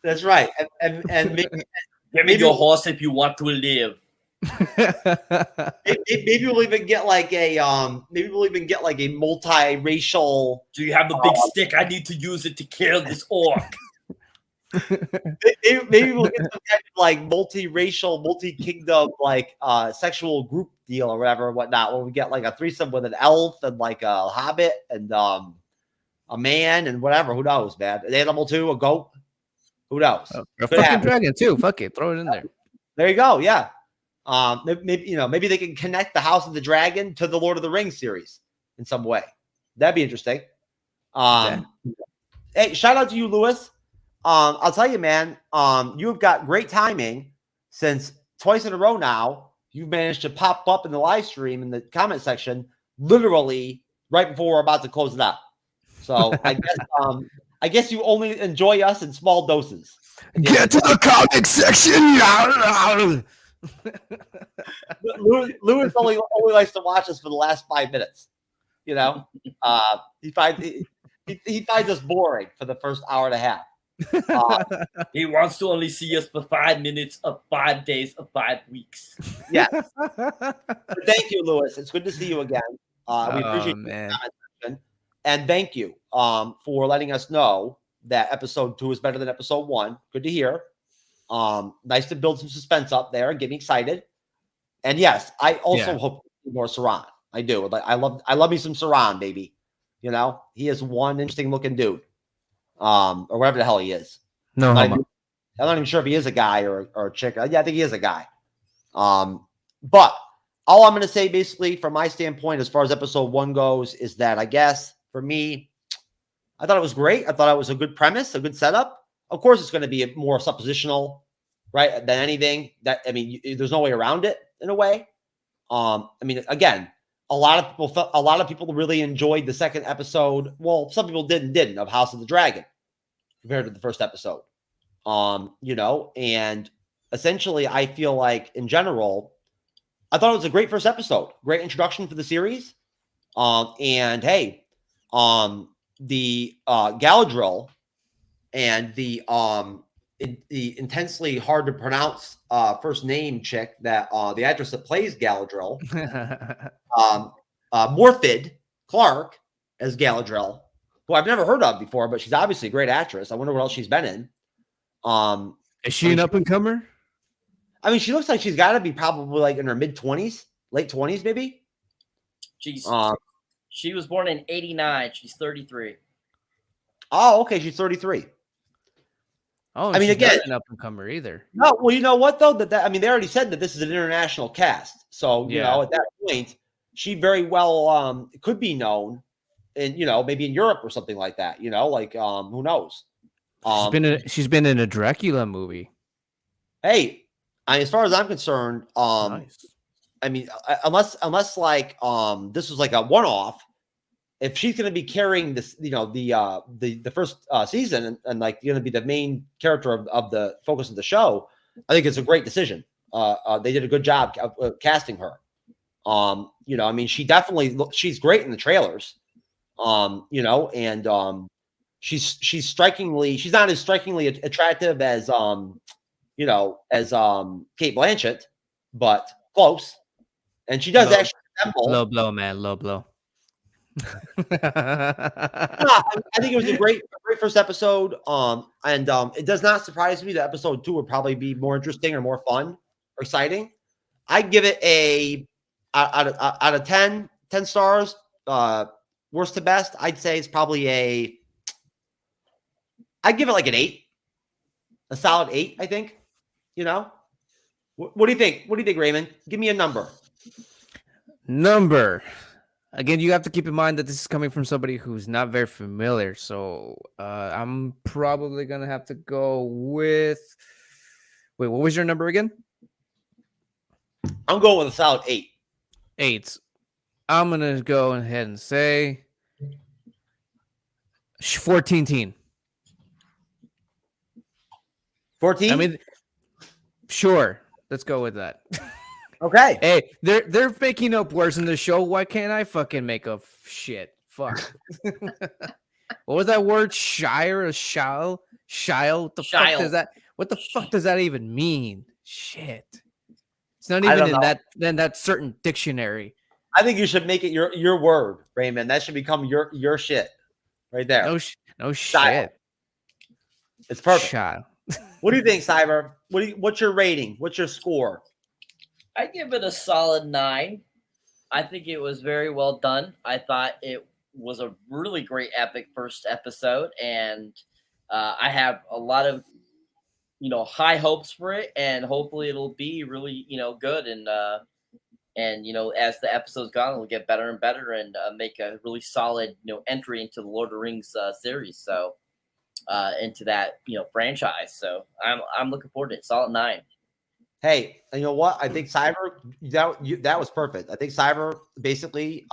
F: That's right. And maybe,
H: give me your horse if you want to live.
F: maybe we'll even get like a multiracial.
H: Do you have a big stick? I need to use it to kill this orc.
F: Maybe we'll get some kind of like multiracial, multi-kingdom, like sexual group deal or whatever, whatnot. Where we get like a threesome with an elf and like a hobbit and a man and whatever. Who knows, man? An animal too, a goat. Who knows?
G: A fucking dragon too. Fuck it, throw it in there.
F: There you go. Yeah. Maybe they can connect the House of the Dragon to the Lord of the Rings series in some way. That'd be interesting. Hey, shout out to you, Lewis. I'll tell you, man, you've got great timing since twice in a row now you've managed to pop up in the live stream in the comment section, literally right before we're about to close it out. So I guess you only enjoy us in small doses.
B: Get to the comment section.
F: Lewis only likes to watch us for the last 5 minutes. He finds us boring for the first hour and a half.
H: He wants to only see us for 5 minutes of 5 days of 5 weeks.
F: Yes. Thank you, Lewis. It's good to see you again. We appreciate the comment section. And thank you for letting us know that episode 2 is better than episode 1. Good to hear. Nice to build some suspense up there and get me excited. And yes, I also hope to see more Saran. I do. I love me some Saran, baby. He is one interesting looking dude. Or whatever the hell he is. I'm not even sure if he is a guy or a chick. Yeah, I think he is a guy. But all I'm going to say, basically, from my standpoint, as far as episode 1 goes, is that I guess for me, I thought it was great. I thought it was a good premise, a good setup. Of course, it's going to be more suppositional, right, than anything. There's no way around it in a way. Again, a lot of people really enjoyed the second episode. Well, some people didn't of House of the Dragon compared to the first episode. And essentially, I feel like in general, I thought it was a great first episode, great introduction for the series. And hey, the Galadriel and the intensely hard to pronounce first name chick that the actress that plays Galadriel, Morfydd Clark as Galadriel, who I've never heard of before, but she's obviously a great actress. I wonder what else she's been in.
G: Is she an up and comer?
F: She looks like she's got to be probably like in her mid-20s, late 20s, maybe.
H: She was born in 89. She's 33.
F: Oh, okay. She's 33.
G: Oh, she's again, not an up and comer either.
F: No, well, you know what though? They already said that this is an international cast. So at that point, she very well could be known, in maybe in Europe or something like that. Who knows?
G: She's been in a Dracula movie.
F: Hey, as far as I'm concerned, nice. Unless like this was like a one-off. If she's going to be carrying this, the first season and like going to be the main character of the focus of the show, I think it's a great decision. They did a good job of casting her. She's great in the trailers. She's not as strikingly attractive as Kate Blanchett, but close. And she does actually resemble.
G: Low blow, man. Low blow.
F: I think it was a great first episode. And it does not surprise me that episode 2 would probably be more interesting or more fun or exciting. I'd give it a out of 10 stars, worst to best. I'd say it's probably I'd give it like an 8, a solid 8. I think. You know, what do you think? What do you think, Raymond? Give me a number.
G: Number. Again, you have to keep in mind that this is coming from somebody who's not very familiar. So I'm probably going to have to go with... Wait, what was your number again?
F: I'm going with a solid 8.
G: 8. I'm going to go ahead and say 14.
F: 14?
G: I mean, sure. Let's go with that.
F: Okay.
G: Hey, they're making up words in the show. Why can't I fucking make up shit? Fuck. What was that word? Shire or shile? Shile? What the fuck does that? What the fuck does that even mean? Shit. It's not even in that certain dictionary.
F: I think you should make it your word, Raymond. That should become your shit right there.
G: No
F: Shile.
G: shit.
F: It's perfect.
G: Shile.
F: What do you think, Cyber? What's your rating? What's your score?
H: I give it a solid 9. I think it was very well done. I thought it was a really great epic first episode, and I have a lot of high hopes for it, and hopefully it'll be really good, and as the episodes go on, it'll get better and better, and make a really solid entry into the Lord of the Rings series. So into that franchise. So I'm looking forward to it. Solid 9.
F: Hey, you know what? I think Cyber that was perfect. I think Cyber basically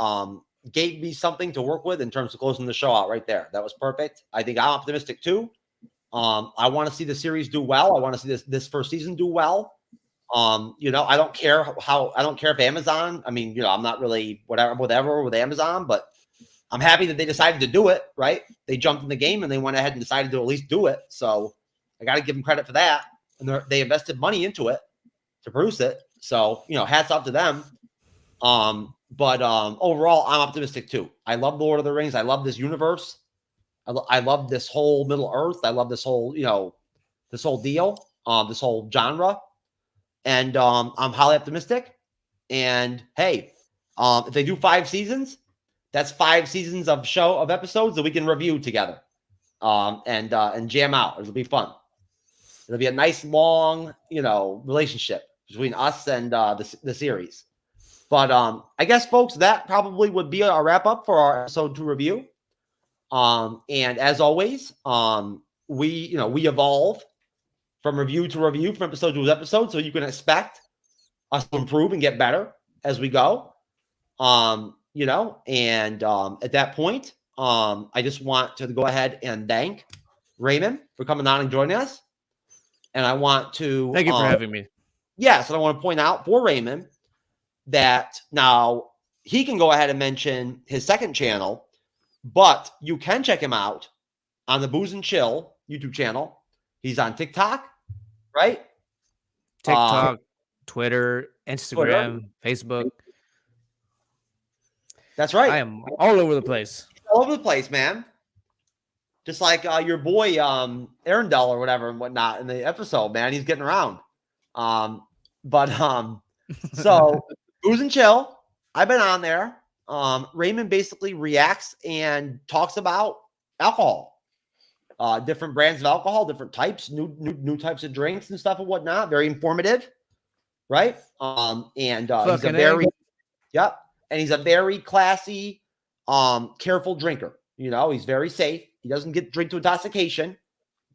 F: gave me something to work with in terms of closing the show out right there. That was perfect. I think I'm optimistic too. I want to see the series do well. I want to see this first season do well. I don't care if Amazon. I mean, I'm not really whatever with Amazon, but I'm happy that they decided to do it. Right? They jumped in the game and they went ahead and decided to at least do it. So I got to give them credit for that. And they invested money into it to produce it. So, hats off to them. But overall, I'm optimistic too. I love the Lord of the Rings. I love this universe. I love this whole Middle Earth. I love this whole, this whole deal, this whole genre. And I'm highly optimistic. And hey, if they do 5 seasons, that's 5 seasons of episodes that we can review together. And jam out. It'll be fun. It'll be a nice long, relationship between us and the series. But I guess, folks, that probably would be our wrap up for our episode 2 review. And as always, we evolve from review to review, from episode to episode, so you can expect us to improve and get better as we go. And at that point, I just want to go ahead and thank Raymond for coming on and joining us. And I want to
G: thank you for having me.
F: Yes, and I want to point out for Raymond that now he can go ahead and mention his second channel, but you can check him out on the Booze and Chill YouTube channel. He's on TikTok, right?
G: TikTok, Twitter, Instagram, Facebook.
F: That's right.
G: I am all over the place.
F: All over the place, man. Just like your boy Elrond or whatever and whatnot in the episode, man. He's getting around. So Booze and Chill, I've been on there. Raymond basically reacts and talks about alcohol, different brands of alcohol, different types, new types of drinks and stuff and whatnot. Very informative, right? He's a very classy, careful drinker. He's very safe. He doesn't drink to intoxication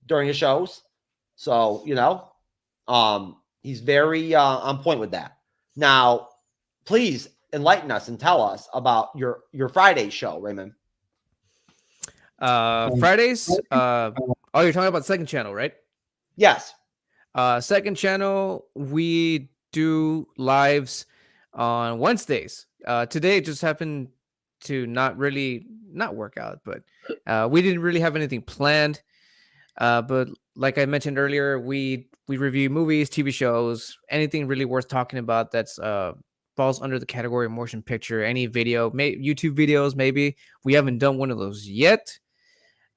F: during his shows. So, he's very on point with that. Now, please enlighten us and tell us about your Friday show, Raymond.
G: Fridays? You're talking about second channel, right?
F: Yes.
G: Second channel, we do lives on Wednesdays. Today it just happened to not work out, but we didn't really have anything planned. But like I mentioned earlier, we review movies, TV shows, anything really worth talking about that's falls under the category of motion picture. Any video, YouTube videos, maybe. We haven't done one of those yet.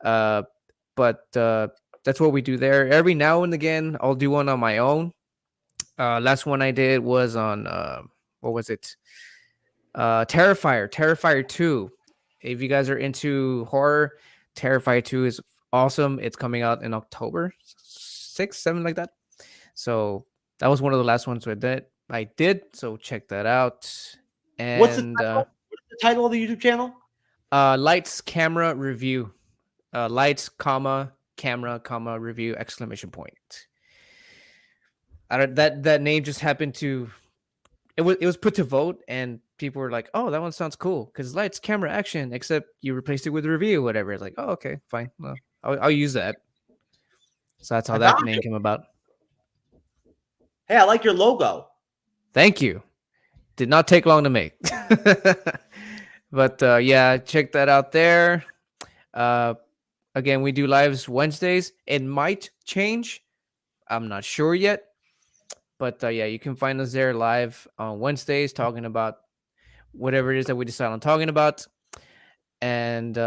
G: But that's what we do there. Every now and again, I'll do one on my own. Last one I did was on what was it? Terrifier 2. If you guys are into horror, Terrifier 2 is awesome. It's coming out in October 6th, 7th, like that. So that was one of the last ones I did. So check that out. And
F: What's the title of the YouTube channel?
G: Lights, Camera, Review. Lights, camera, review, exclamation point. That name just happened to it was put to vote, and people were like, "Oh, that one sounds cool," because lights, camera, action. Except you replaced it with review, whatever. It's like, oh, okay, fine. Well, I'll use that. So that's how that name came about.
F: Hey, I like your logo.
G: Thank you. Did not take long to make. But yeah, check that out there. Again, we do lives Wednesdays. It might change. I'm not sure yet. But yeah, you can find us there live on Wednesdays talking about whatever it is that we decide on talking about. And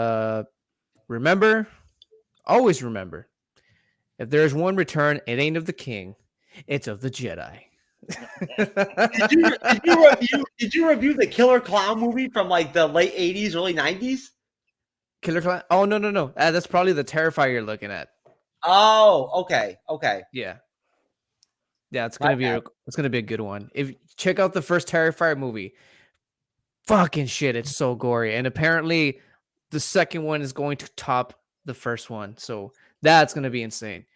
G: remember, always remember, if there's one return, it ain't of the king, it's of the Jedi.
F: Did you review the Killer Clown movie from like the late 80s, early 90s?
G: Killer Clown? Oh, no. That's probably the Terrifier you're looking at.
F: Oh, okay.
G: Yeah, it's gonna be a good one. If check out the first Terrifier movie, fucking shit, it's so gory, and apparently the second one is going to top the first one, so that's gonna be insane.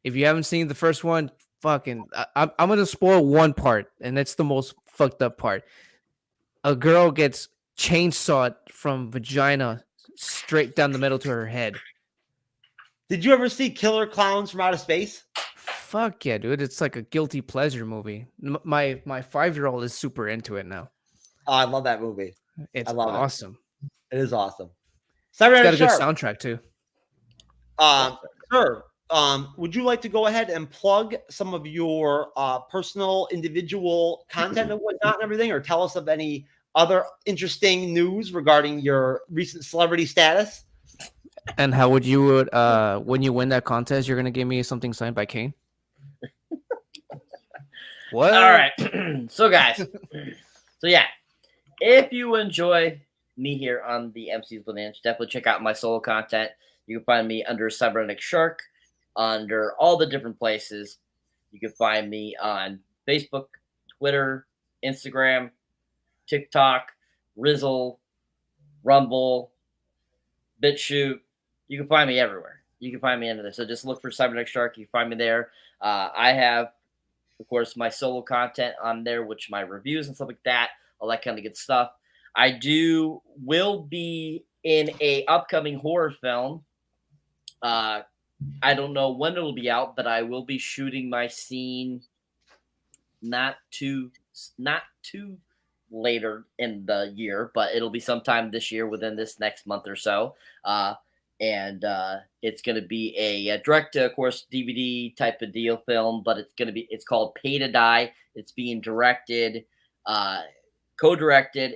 G: If you haven't seen the first one, fucking, I'm gonna spoil one part, and it's the most fucked up part. A girl gets chainsawed from vagina straight down the middle to her head.
F: Did you ever see Killer Clowns from Outer Space?
G: Fuck yeah, dude. It's like a guilty pleasure movie. My 5-year-old is super into it now.
F: Oh, I love that movie.
G: It's awesome.
F: It is awesome.
G: It's got a good soundtrack too.
F: Sir, would you like to go ahead and plug some of your personal, individual content and whatnot and everything, or tell us of any other interesting news regarding your recent celebrity status?
G: And how would when you win that contest, you're gonna give me something signed by Kane? What?
H: All right. So guys, yeah, if you enjoy me here on the MCU'S Lineage, definitely check out my solo content. You can find me under Cyberneticshark, under all the different places. You can find me on Facebook, Twitter, Instagram, TikTok, Rizzle, Rumble, BitChute. You can find me everywhere. You can find me under there. So just look for Cyberneticshark. You can find me there. I have, of course, my solo content on there, which my reviews and stuff like that, all that kind of good stuff. I will be in a upcoming horror film. I don't know when it'll be out, but I will be shooting my scene not too later in the year, but it'll be sometime this year within this next month or so. And it's going to be a direct to, of course, DVD type of deal film, but it's called Pay to Die. It's being co-directed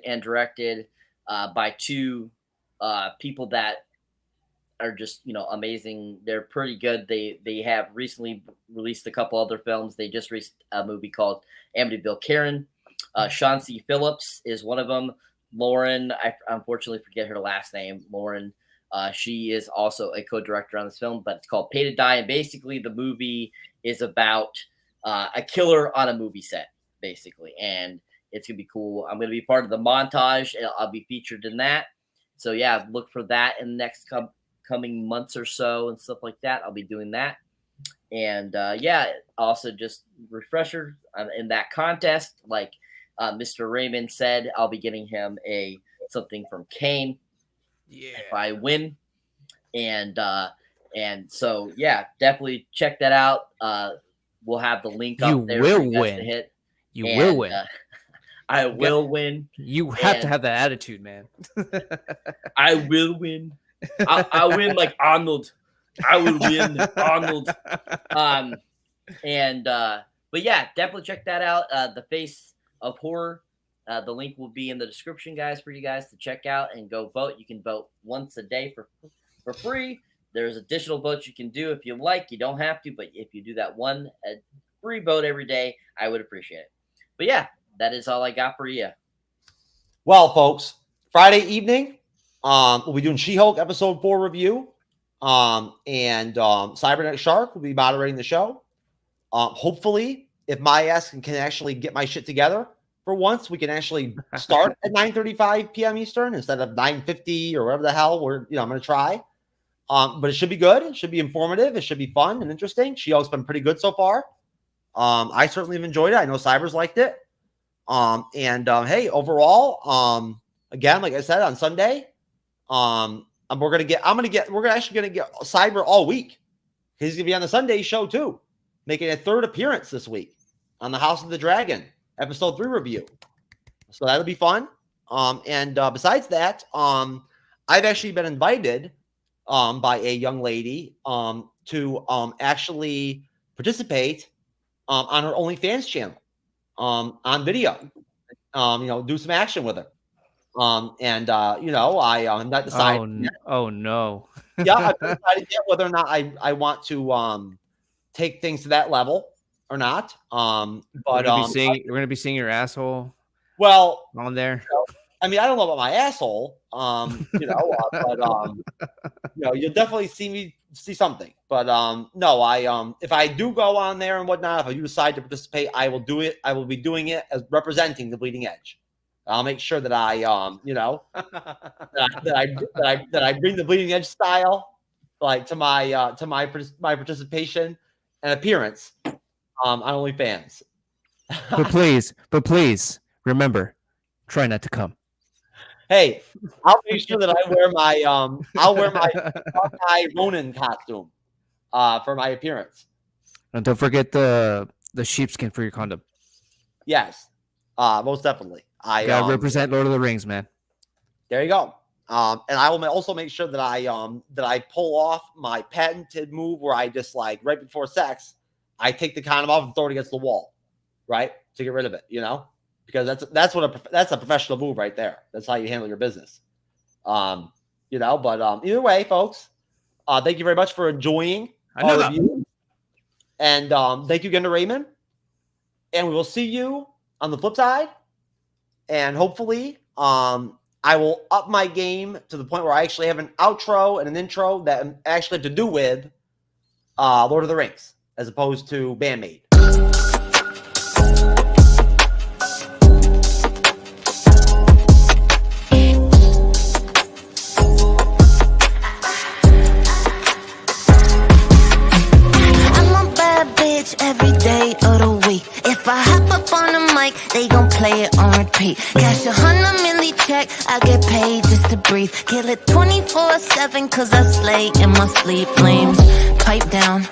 H: and directed by two people that are just, amazing. They're pretty good. They have recently released a couple other films. They just released a movie called Amityville Karen. Sean C. Phillips is one of them. Lauren, I unfortunately forget her last name. Lauren, she is also a co-director on this film, but it's called Pay to Die. And basically the movie is about a killer on a movie set, basically. And it's going to be cool. I'm going to be part of the montage. I'll be featured in that. So yeah, look for that in the next coming months or so and stuff like that. I'll be doing that. And yeah, also just refresher in that contest, like Mr. Raymond said, I'll be getting him something from Kane if I win. And so yeah, definitely check that out. We'll have the link up there.
G: You will win. You will win.
H: I will win.
G: You have to have that attitude, man.
H: I will win. I'll win like Arnold. I will win Arnold. But yeah, definitely check that out. The Face of Horror The link will be in the description, guys, for you guys to check out and go vote. You can vote once a day for free. There's additional votes you can do if you like. You don't have to, but if you do that one free vote every day, I would appreciate it. But yeah, that is all I got for you.
F: Well, folks, Friday evening, we'll be doing She-Hulk episode 4 review. And Cyberneticshark will be moderating the show. Hopefully, if my ass can actually get my shit together for once, we can actually start at 9:35 p.m. Eastern instead of 9:50 or whatever the hell I'm going to try. But it should be good. It should be informative. It should be fun and interesting. She-Hulk's been pretty good so far. I certainly have enjoyed it. I know Cyber's liked it. Hey, overall, again, like I said, on Sunday, we're actually gonna get Cyber all week. He's gonna be on the Sunday show too, making a 3rd appearance this week on the House of the Dragon episode 3 review. So that'll be fun. Besides that, I've actually been invited by a young lady to actually participate on her OnlyFans channel on video. Do some action with her. I'm not deciding.
G: Oh no.
F: Yeah, I've decided yet whether or not I want to take things to that level or not. But
G: we're gonna be seeing your asshole.
F: Well,
G: on there.
F: I mean, I don't know about my asshole. You'll definitely see something. But no, if I do go on there and whatnot, if I do decide to participate, I will do it. I will be doing it as representing the Bleeding Edge. I'll make sure that I that I bring the Bleeding Edge style like to my participation and appearance on OnlyFans.
G: But please remember, try not to come.
F: Hey, I'll make sure that I wear my Ronin costume for my appearance.
G: And don't forget the sheepskin for your condom.
F: Yes, most definitely. I
G: gotta represent Lord of the Rings, man.
F: There you go. And I will also make sure that I pull off my patented move where I just right before sex, I take the condom off and throw it against the wall, right, to get rid of it. Because that's a professional move right there. That's how you handle your business. But either way, folks, thank you very much for enjoying our review. And thank you again to Raymond. And we will see you on the flip side. And hopefully, I will up my game to the point where I actually have an outro and an intro that actually have to do with Lord of the Rings as opposed to Bandmade.
J: Every day of the week. If I hop up on the mic, they gon' play it on repeat. Cash 100 milli check, I get paid just to breathe. Kill it 24/7, cause I slay in my sleep. Flames pipe down.